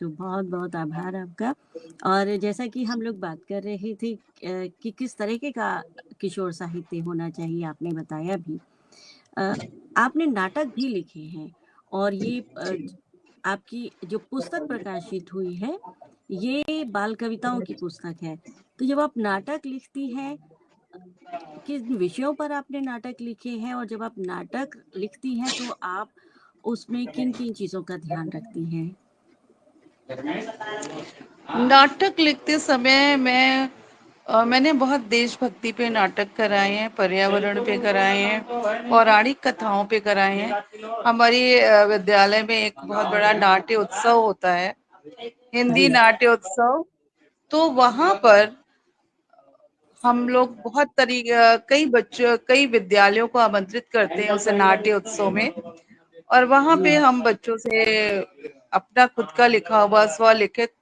तो बहुत-बहुत आभार आपका। और जैसा कि हम लोग बात कर रहे थे कि किस तरीके का किशोर साहित्य होना चाहिए, आपने बताया भी। अ, आपने नाटक भी लिखे हैं और ये जी। आपकी जो पुस्तक प्रकाशित हुई है, ये बाल कविताओं की पुस्तक है। तो जब आप नाटक लिखती हैं, किन विषयों पर आपने नाटक लिखे हैं और जब आप नाटक लिखती हैं तो आप उसमें किन-किन चीज़ों का ध्यान रखती हैं? नाटक लिखते समय मैंने बहुत देशभक्ति पे नाटक कराए हैं, पर्यावरण पे कराए हैं, पौराणिक कथाओं पे कराए हैं। हमारे विद्यालय में एक बहुत बड़ा नाट्य उत्सव होता है, हिंदी जी। नाट्य उत्सव। तो वहां पर हम लोग बहुत कई विद्यालयों को आमंत्रित करते हैं उस नाट्य उत्सव में, और वहां जी। पे हम बच्चों से अपना खुद का लिखा हुआ स्वलिखित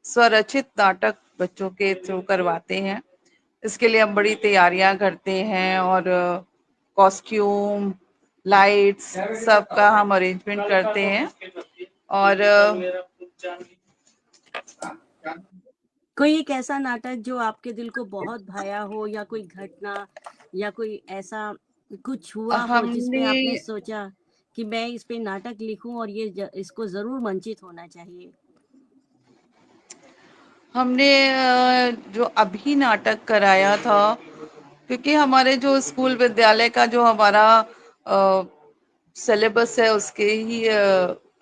स्वरचित नाटक बच्चों के थ्रू करवाते हैं। इसके लिए हम बड़ी तैयारियां करते हैं और कॉस्ट्यूम, लाइट्स सब का हम अरेंजमेंट करते हैं। और कोई एक ऐसा नाटक जो आपके दिल को बहुत भाया हो, या कोई घटना, या कोई ऐसा कुछ हुआ हो जिसमें हमने आपने सोचा कि मैं इस पे नाटक लिखूं और इसको जरूर मंचित होना चाहिए? हमने जो अभी नाटक कराया था, क्योंकि हमारे जो स्कूल विद्यालय का जो हमारा सिलेबस है उसके ही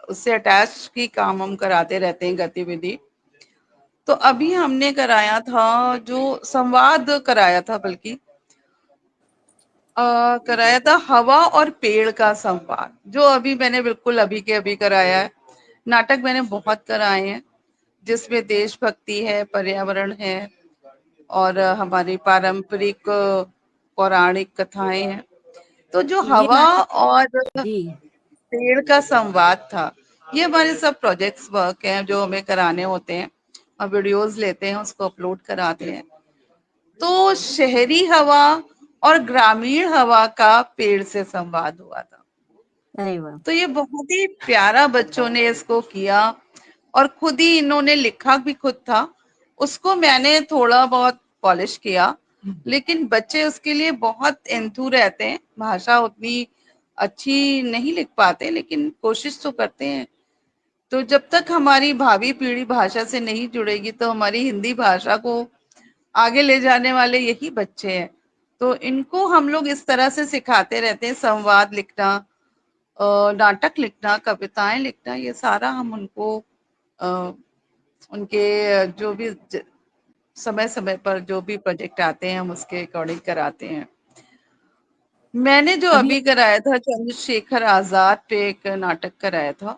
उससे अटैच की काम हम कराते रहते हैं गतिविधि। तो अभी हमने कराया था जो संवाद कराया था, बल्कि कराया था हवा और पेड़ का संवाद, जो अभी मैंने बिल्कुल अभी के अभी कराया है। नाटक मैंने बहुत कराए हैं जिसमें देशभक्ति है, पर्यावरण है, और हमारी पारंपरिक पौराणिक कथाएं हैं। तो जो ये हवा नाटक और जी, पेड़ का संवाद था, ये हमारे सब प्रोजेक्ट्स वर्क हैं जो हमें कराने होते हैं, और वीडियोस लेते हैं, उसको अपलोड कराते हैं। तो शहरी हवा और ग्रामीण हवा का पेड़ से संवाद हुआ था। अरे वाह! तो ये बहुत ही प्यारा बच्चों ने इसको किया, और खुद ही इन्होंने लिखा भी खुद था। उसको मैंने थोड़ा बहुत पॉलिश किया, लेकिन बच्चे उसके लिए बहुत एंथू रहते हैं। भाषा उतनी अच्छी नहीं लिख पाते, लेकिन कोशिश तो करते हैं। तो जब तक हमारी भावी पीढ़ी भाषा से नहीं जुड़ेगी, तो हमारी हिंदी भाषा को आगे ले जाने वाले यही बच्चे हैं। तो इनको हम लोग इस तरह से सिखाते रहते हैं, संवाद लिखना, नाटक लिखना, कविताएं लिखना, ये सारा हम उनको अ, उनके जो भी समय समय पर जो भी प्रोजेक्ट आते हैं हम उसके अकॉर्डिंग कराते हैं। मैंने जो अभी अभी कराया था चंद्रशेखर आजाद पे एक नाटक कराया था,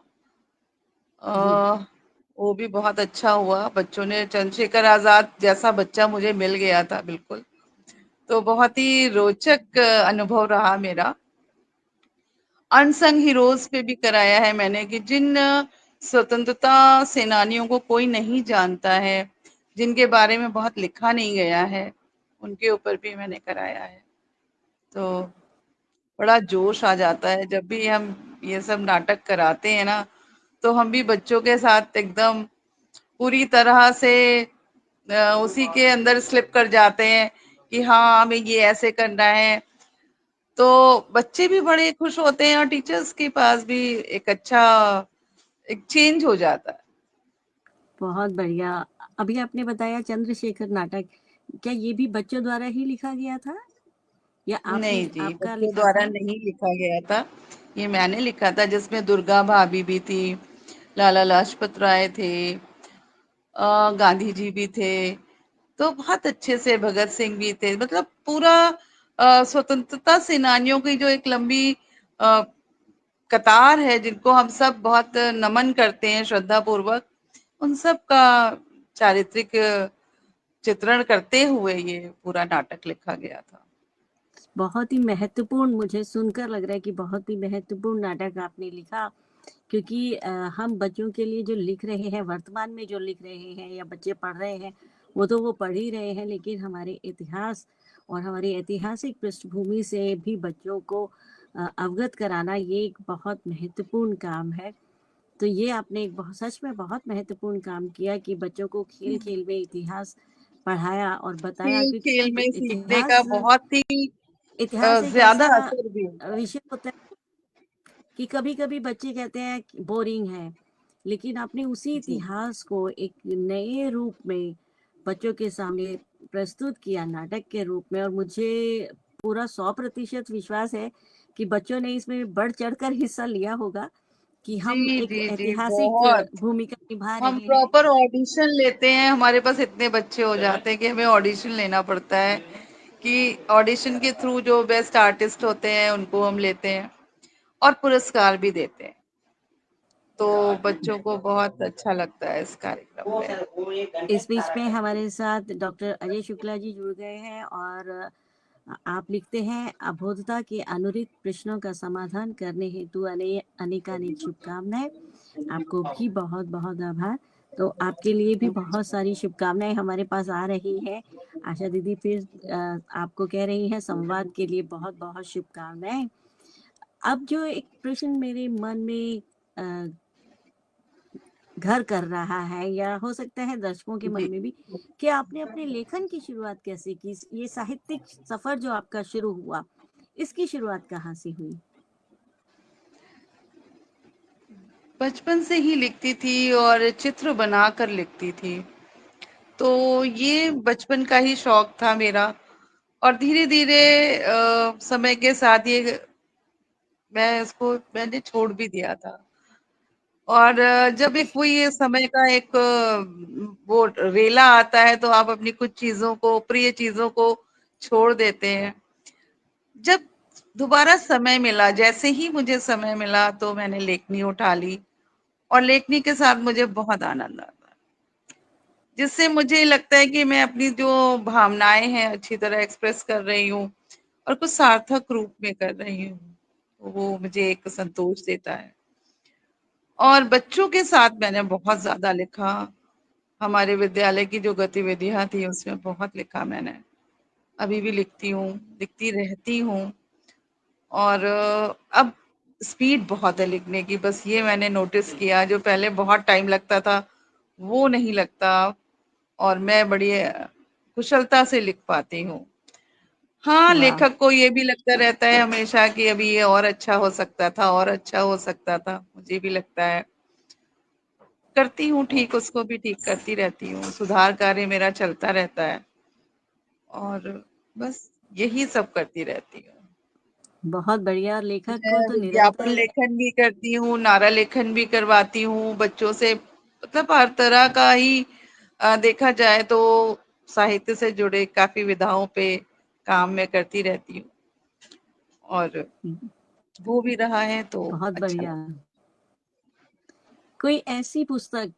जी, अ, वो भी बहुत अच्छा हुआ। बच्चों ने, चंद्रशेखर आजाद जैसा बच्चा मुझे मिल गया था बिल्कुल। तो बहुत ही रोचक अनुभव रहा मेरा। अनसंग हीरोज पे भी कराया है मैंने, कि जिन स्वतंत्रता सेनानियों को कोई नहीं जानता है, जिनके बारे में बहुत लिखा नहीं गया है, उनके ऊपर भी मैंने कराया है। तो बड़ा जोश आ जाता है जब भी हम ये सब नाटक कराते हैं ना। तो हम भी बच्चों के साथ एकदम पूरी तरह से उसी के अंदर स्लिप कर जाते हैं कि हाँ, हमें ये ऐसे करना है। तो बच्चे भी बड़े खुश होते हैं, और टीचर्स के पास भी एक अच्छा एक चेंज हो जाता है। बहुत बढ़िया। अभी आपने बताया चंद्रशेखर नाटक, क्या ये भी बच्चों द्वारा ही लिखा गया था, या आपने नहीं जी, आपका बच्चों लिखा द्वारा था? नहीं लिखा गया था, ये मैंने लिखा था, जिसमें दुर्गा भाभी भी थी, लाला लाजपत राय थे, गांधी जी भी थे। तो बहुत अच्छे से भगत सिंह भी थे, मतलब पूरा स्वतंत्रता सेनानियों की जो एक लंबी अ, कतार है, जिनको हम सब बहुत नमन करते हैं श्रद्धा पूर्वक, उन सब का चारित्रिक चित्रण करते हुए ये पूरा नाटक लिखा गया था। बहुत ही महत्वपूर्ण, मुझे सुनकर लग रहा है कि बहुत ही महत्वपूर्ण नाटक आपने लिखा, क्योंकि हम बच्चों के लिए जो लिख रहे हैं, वर्तमान में जो लिख रहे हैं या बच्चे पढ़ रहे हैं, वो तो वो पढ़ ही रहे हैं, लेकिन हमारे इतिहास और हमारी ऐतिहासिक पृष्ठभूमि से भी बच्चों को अवगत कराना, ये एक बहुत महत्वपूर्ण काम है। तो ये आपने एक बहुत, सच में बहुत महत्वपूर्ण काम किया कि बच्चों को खेल खेल में इतिहास पढ़ाया और बताया, खेल क्योंकि खेल में सीखने का इतिहास बहुत ही इतिहास एक ज्यादा ऐसा असर भी होता है। विषय होता है कि कभी कभी बच्चे कहते हैं बोरिंग है, लेकिन आपने उसी जी इतिहास को एक नए रूप में बच्चों के सामने प्रस्तुत किया, नाटक के रूप में, और मुझे पूरा 100% विश्वास है कि बच्चों ने इसमें बढ़ चढ़कर हिस्सा लिया होगा, कि हम जी एक जी जी, ऐतिहासिक बहुत। भूमिका निभा हम रहे हैं। प्रॉपर ऑडिशन लेते हैं, हमारे पास इतने बच्चे हो जाते हैं कि हमें ऑडिशन लेना पड़ता है, कि ऑडिशन के थ्रू जो बेस्ट आर्टिस्ट होते हैं उनको हम लेते हैं, और पुरस्कार भी देते हैं। तो बच्चों को बहुत अच्छा लगता है इस कार्यक्रम में। इस बीच में हमारे साथ डॉक्टर अजय शुक्ला जी जुड़ गए हैं, और आप लिखते हैं, अबोधता के अनुरिक्त प्रश्नों का समाधान करने हेतु अनेकानेक शुभकामनाएं। आपको भी बहुत बहुत आभार। तो आपके लिए भी बहुत सारी शुभकामनाएं हमारे पास आ रही है। आशा दीदी फिर आपको कह रही हैं, संवाद के लिए बहुत बहुत शुभकामनाएं। अब जो एक प्रश्न मेरे मन में घर कर रहा है, या हो सकता है दर्शकों के मन जी। में भी, कि आपने अपने लेखन की शुरुआत कैसे की? ये साहित्यिक सफर जो आपका शुरू हुआ, इसकी शुरुआत कहाँ से हुई? बचपन से ही लिखती थी और चित्र बनाकर लिखती थी। तो ये बचपन का ही शौक था मेरा और धीरे-धीरे समय के साथ ये मैंने छोड़ भी दिया था। और जब एक किस वो ये समय का एक वो रेला आता है तो आप अपनी कुछ चीज़ों को, प्रिय चीज़ों को छोड़ देते हैं। जब दोबारा समय मिला, जैसे ही मुझे समय मिला तो मैंने लेखनी उठा ली और लेखनी के साथ मुझे बहुत आनंद आता है। जिससे मुझे लगता है कि मैं अपनी जो भावनाएँ हैं अच्छी तरह एक्सप्रेस कर रही हूँ और कुछ सार्थक रूप में कर रही हूँ। तो वो मुझे एक संतोष देता है। और बच्चों के साथ मैंने बहुत ज़्यादा लिखा। हमारे विद्यालय की जो गतिविधियाँ थी उसमें बहुत लिखा मैंने। अभी भी लिखती हूँ, लिखती रहती हूँ और अब स्पीड बहुत है लिखने की, बस ये मैंने नोटिस किया जो पहले बहुत टाइम लगता था, वो नहीं लगता और मैं बड़ी कुशलता से लिख पाती हूँ। हाँ, वाह! लेखक को ये भी लगता रहता है हमेशा कि अभी ये और अच्छा हो सकता था और अच्छा हो सकता था, मुझे भी लगता है। करती हूँ ठीक, उसको भी ठीक करती रहती हूँ, सुधार कार्य मेरा चलता रहता है और बस यही सब करती रहती हूँ। बहुत बढ़िया, लेखक मैं को तो विज्ञापन निरंतर लेखन भी करती हूँ, नारा लेखन भी करवाती हूँ बच्चों से, मतलब हर तरह का ही देखा जाए तो साहित्य से जुड़े काफ़ी विधाओं पे काम मैं करती रहती हूँ और हो भी रहा है तो बहुत अच्छा बढ़िया। लगा। कोई ऐसी पुस्तक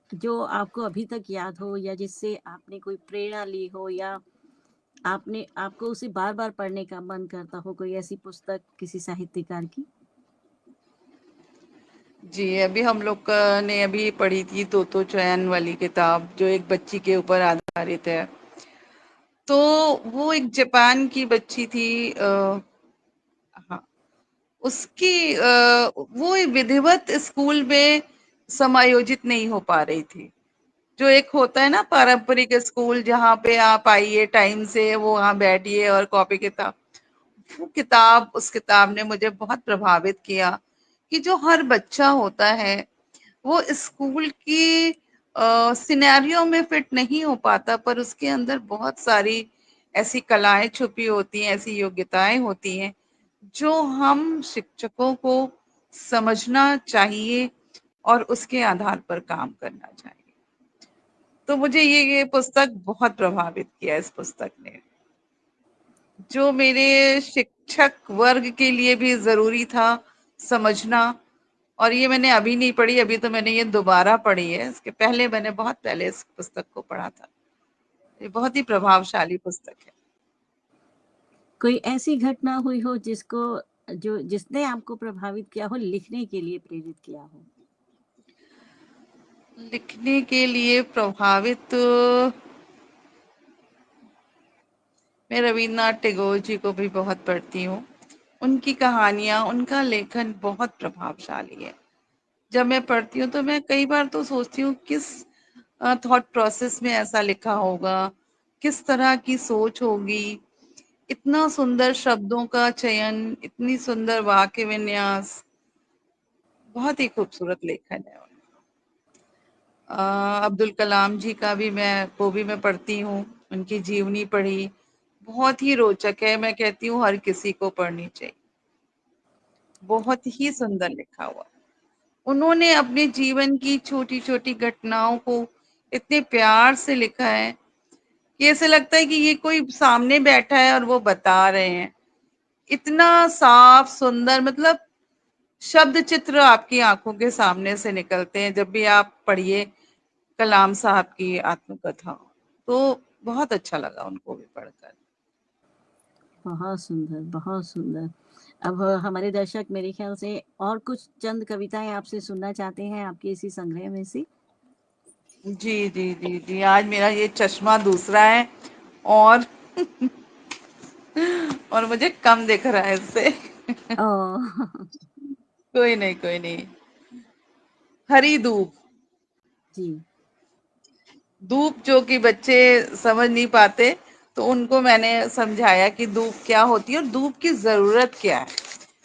जो आपको अभी तक याद हो, या जिससे आपने कोई प्रेरणा ली हो, या आपको उसे बार-बार पढ़ने का मन करता हो, कोई ऐसी पुस्तक किसी साहित्यकार की? जी, अभी हम लोग ने अभी पढ़ी थी तोतो चैन वाली किताब जो एक बच्ची के ऊपर आधारित है। तो वो एक जापान की बच्ची थी हाँ, उसकी वो विधिवत स्कूल में समायोजित नहीं हो पा रही थी। जो एक होता है ना पारंपरिक स्कूल जहाँ पे आप आइए टाइम से वो वहाँ बैठिए और कॉपी किताब, वो किताब उस किताब ने मुझे बहुत प्रभावित किया कि जो हर बच्चा होता है वो स्कूल की सिनेरियो में फिट नहीं हो पाता पर उसके अंदर बहुत सारी ऐसी कलाएं छुपी होती हैं, ऐसी योग्यताएं होती हैं जो हम शिक्षकों को समझना चाहिए और उसके आधार पर काम करना चाहिए। तो मुझे ये पुस्तक बहुत प्रभावित किया इस पुस्तक ने, जो मेरे शिक्षक वर्ग के लिए भी ज़रूरी था समझना। और ये मैंने अभी नहीं पढ़ी, अभी तो मैंने ये दोबारा पढ़ी है। इसके पहले मैंने बहुत पहले इस पुस्तक को पढ़ा था। ये बहुत ही प्रभावशाली पुस्तक है। कोई ऐसी घटना हुई हो जिसने आपको प्रभावित किया हो, लिखने के लिए प्रेरित किया हो? लिखने के लिए प्रभावित मैं रवीन्द्रनाथ टैगोर जी को भी बहुत पढ़ती हूँ। उनकी कहानियाँ, उनका लेखन बहुत प्रभावशाली है। जब मैं पढ़ती हूँ तो मैं कई बार तो सोचती हूँ किस थॉट प्रोसेस में ऐसा लिखा होगा, किस तरह की सोच होगी। इतना सुंदर शब्दों का चयन, इतनी सुंदर वाक्य विन्यास, बहुत ही खूबसूरत लेखन है। अब्दुल कलाम जी का भी मैं पढ़ती हूँ, उनकी जीवनी पढ़ी, बहुत ही रोचक है। मैं कहती हूँ हर किसी को पढ़नी चाहिए, बहुत ही सुंदर लिखा हुआ। उन्होंने अपने जीवन की छोटी-छोटी घटनाओं को इतने प्यार से लिखा है कि ऐसे लगता है कि ये कोई सामने बैठा है और वो बता रहे हैं। इतना साफ सुंदर, मतलब शब्द चित्र आपकी आंखों के सामने से निकलते हैं जब भी आप पढ़िए कलाम साहब की आत्मकथा। तो बहुत अच्छा लगा उनको भी पढ़कर। बहुत सुंदर, बहुत सुंदर। अब हमारे दर्शक मेरे ख्याल से और कुछ चंद कविताएँ आपसे सुनना चाहते हैं, आपके इसी संग्रह में से। जी जी जी जी, आज मेरा ये चश्मा दूसरा है और और मुझे कम दिख रहा है इससे। ओह! कोई नहीं कोई नहीं। हरी धूप, जी। धूप जो कि बच्चे समझ नहीं पाते, तो उनको मैंने समझाया कि धूप क्या होती है और धूप की जरूरत क्या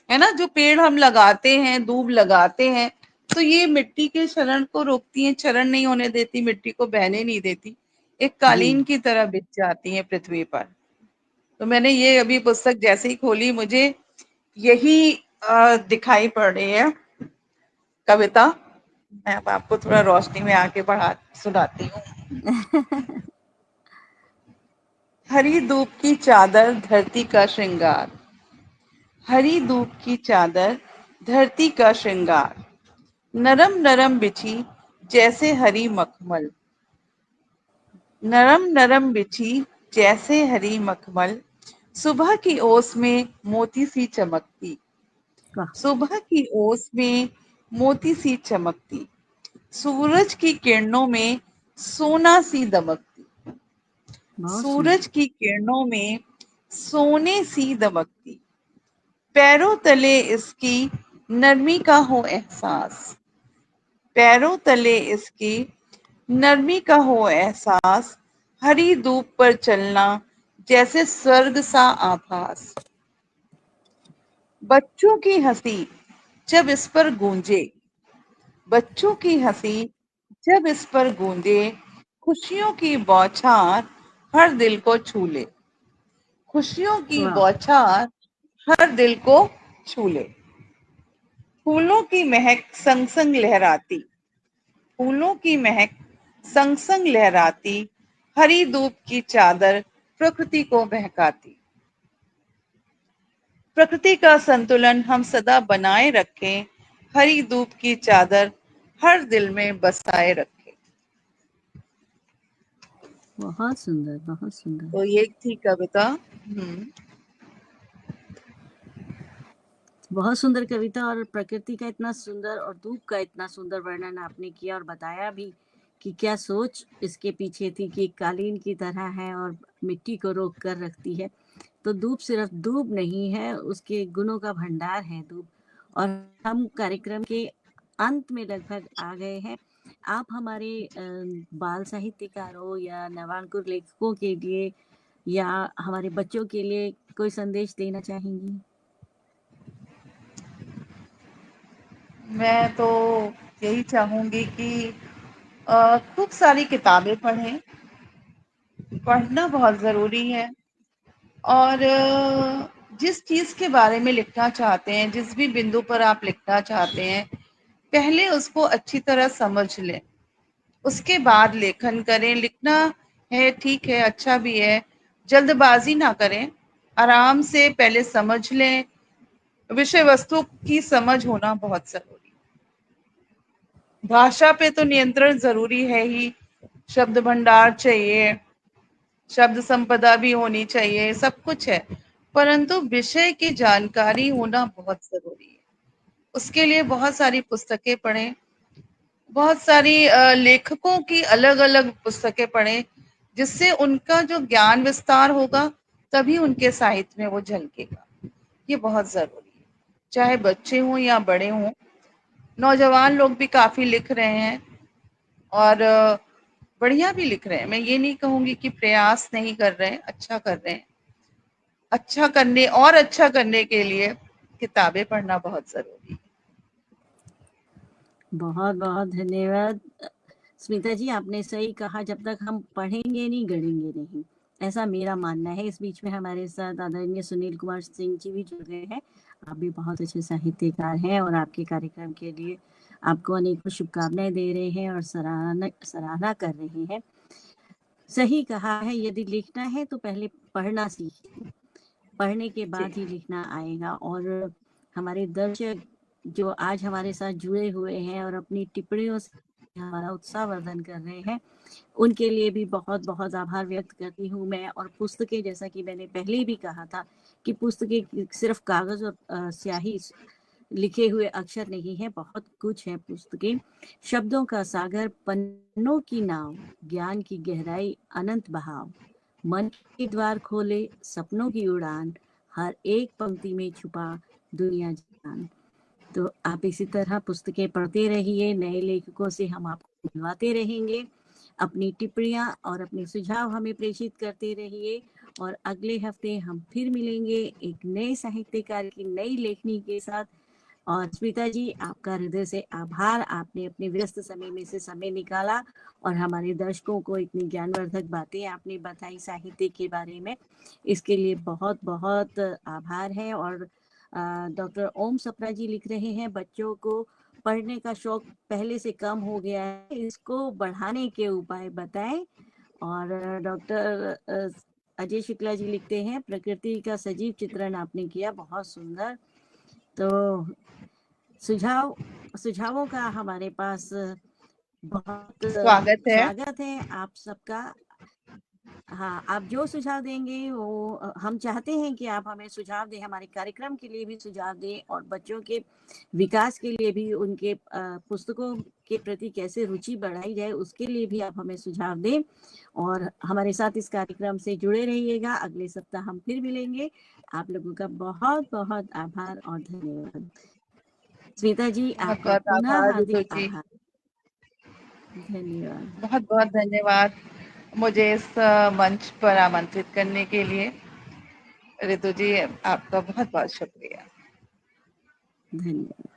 है ना। जो पेड़ हम लगाते हैं, धूप लगाते हैं, तो ये मिट्टी के क्षरण को रोकती है, क्षरण नहीं होने देती, मिट्टी को बहने नहीं देती, एक जी। कालीन की तरह बिछ जाती है पृथ्वी पर। तो मैंने ये अभी पुस्तक जैसे ही खोली, मुझे यही दिखाई पड़ रही है कविता। मैं अब आपको थोड़ा रोशनी में आके पढ़ा सुनाती हूँ। हरी धूप की चादर धरती का श्रृंगार, हरी धूप की चादर धरती का श्रृंगार, नरम नरम बिछी जैसे हरी मखमल, नरम नरम बिछी जैसे हरी मखमल, सुबह की ओस में मोती सी चमकती, वाह! सुबह की ओस में मोती सी चमकती, सूरज की किरणों में सोना सी दमकती, बहुत सूरज सुंदर। की किरणों में सोने सी दमकती, पैरों तले इसकी नरमी का हो एहसास, पैरों तले इसकी नरमी का हो एहसास, हरी धूप पर चलना जैसे स्वर्ग सा आभास, बच्चों की हंसी जब इस पर गूंजे, बच्चों की हंसी जब इस पर गूंजे, खुशियों की बौछार हर दिल को छू ले, खुशियों की वाह! बौछार हर दिल को छू ले, फूलों की महक संग संग लहराती, फूलों की महक संग संग लहराती, हरी धूप की चादर प्रकृति को बहकाती, प्रकृति का संतुलन हम सदा बनाए रखें, हरी धूप की चादर हर दिल में बसाए रखें। बहुत सुंदर, बहुत सुंदर। तो ये थी कविता। बहुत सुंदर कविता, और प्रकृति का इतना सुंदर और धूप का इतना सुंदर वर्णन आपने किया और बताया भी कि क्या सोच इसके पीछे थी कि कालीन की तरह है और मिट्टी को रोक कर रखती है। तो धूप सिर्फ धूप नहीं है, उसके गुणों का भंडार है धूप। और हम कार्यक्रम के अंत में लगभग आ गए हैं। आप हमारे बाल साहित्यकारों या नवांकुर लेखकों के लिए या हमारे बच्चों के लिए कोई संदेश देना चाहेंगी? मैं तो यही चाहूंगी कि खूब सारी किताबें पढ़ें, पढ़ना बहुत जरूरी है। और जिस चीज के बारे में लिखना चाहते हैं, जिस भी बिंदु पर आप लिखना चाहते हैं, पहले उसको अच्छी तरह समझ लें, उसके बाद लेखन करें। लिखना है, ठीक है, अच्छा भी है, जल्दबाजी ना करें, आराम से पहले समझ लें। विषय वस्तु की समझ होना बहुत जरूरी है। भाषा पे तो नियंत्रण जरूरी है ही, शब्द भंडार चाहिए, शब्द संपदा भी होनी चाहिए, सब कुछ है, परंतु विषय की जानकारी होना बहुत जरूरी है। उसके लिए बहुत सारी पुस्तकें पढ़ें, बहुत सारी लेखकों की अलग अलग पुस्तकें पढ़ें, जिससे उनका जो ज्ञान विस्तार होगा, तभी उनके साहित्य में वो झलकेगा। ये बहुत जरूरी है, चाहे बच्चे हों या बड़े हों, नौजवान लोग भी काफी लिख रहे हैं और बढ़िया भी लिख रहे हैं। मैं ये नहीं कहूंगी कि प्रयास नहीं कर रहे हैं, अच्छा कर रहे हैं। अच्छा करने के लिए किताबें पढ़ना बहुत जरूरी है। बहुत बहुत धन्यवाद। स्मिता जी, आपने सही कहा, जब तक हम पढ़ेंगे नहीं गढ़ेंगे नहीं, ऐसा मेरा मानना है। इस बीच में हमारे साथ आदरणीय सुनील कुमार सिंह जी भी जुड़ गए हैं। आप भी बहुत अच्छे साहित्यकार हैं और आपके कार्यक्रम के लिए आपको अनेकों शुभकामनाएं दे रहे हैं और सराहना सराहना कर रहे हैं। सही कहा है, यदि लिखना है तो पहले पढ़ना सीखें, पढ़ने के जी, बाद ही लिखना आएगा। और हमारे दर्शक जो आज हमारे साथ जुड़े हुए हैं और अपनी टिप्पणियों से हमारा उत्साहवर्धन कर रहे हैं, उनके लिए भी बहुत बहुत आभार व्यक्त करती हूँ मैं। और पुस्तकें, जैसा कि मैंने पहले भी कहा था कि पुस्तकें सिर्फ कागज और स्याही लिखे हुए अक्षर नहीं है, बहुत कुछ है पुस्तकें। शब्दों का सागर, पन्नों की नाव, ज्ञान की गहराई, अनंत बहाव, मन के द्वार खोले, सपनों की उड़ान, हर एक पंक्ति में छुपा दुनिया जान। तो आप इसी तरह पुस्तकें पढ़ते रहिए, नए लेखकों से हम आपको मिलवाते रहेंगे। अपनी टिप्पणियाँ और अपने सुझाव हमें प्रेषित करते रहिए और अगले हफ्ते हम फिर मिलेंगे एक नए साहित्यकार की नई लेखनी के साथ। और स्मिता जी, आपका हृदय से आभार, आपने अपने व्यस्त समय में से समय निकाला और हमारे दर्शकों को इतनी ज्ञानवर्धक बातें आपने बताई साहित्य के बारे में, इसके लिए बहुत बहुत आभार है। और डॉक्टर ओम सप्रा जी लिख रहे हैं, बच्चों को पढ़ने का शौक पहले से कम हो गया है, इसको बढ़ाने के उपाय बताएं। और डॉक्टर अजय शुक्ला जी लिखते हैं, प्रकृति का सजीव चित्रण आपने किया, बहुत सुंदर। तो सुझावों का हमारे पास बहुत स्वागत है आप सबका। हाँ, आप जो सुझाव देंगे वो हम चाहते हैं कि आप हमें सुझाव दें, हमारे कार्यक्रम के लिए भी सुझाव दें और बच्चों के विकास के लिए भी, उनके पुस्तकों के प्रति कैसे रुचि बढ़ाई जाए उसके लिए भी आप हमें सुझाव दें। और हमारे साथ इस कार्यक्रम से जुड़े रहिएगा, अगले सप्ताह हम फिर मिलेंगे। आप लोगों का बहुत बहुत आभार और धन्यवाद। स्मिता जी, आपका पुनः हार्दिक आभार। धन्यवाद। बहुत बहुत धन्यवाद मुझे इस मंच पर आमंत्रित करने के लिए। ऋतु जी, आपका बहुत बहुत शुक्रिया। धन्यवाद।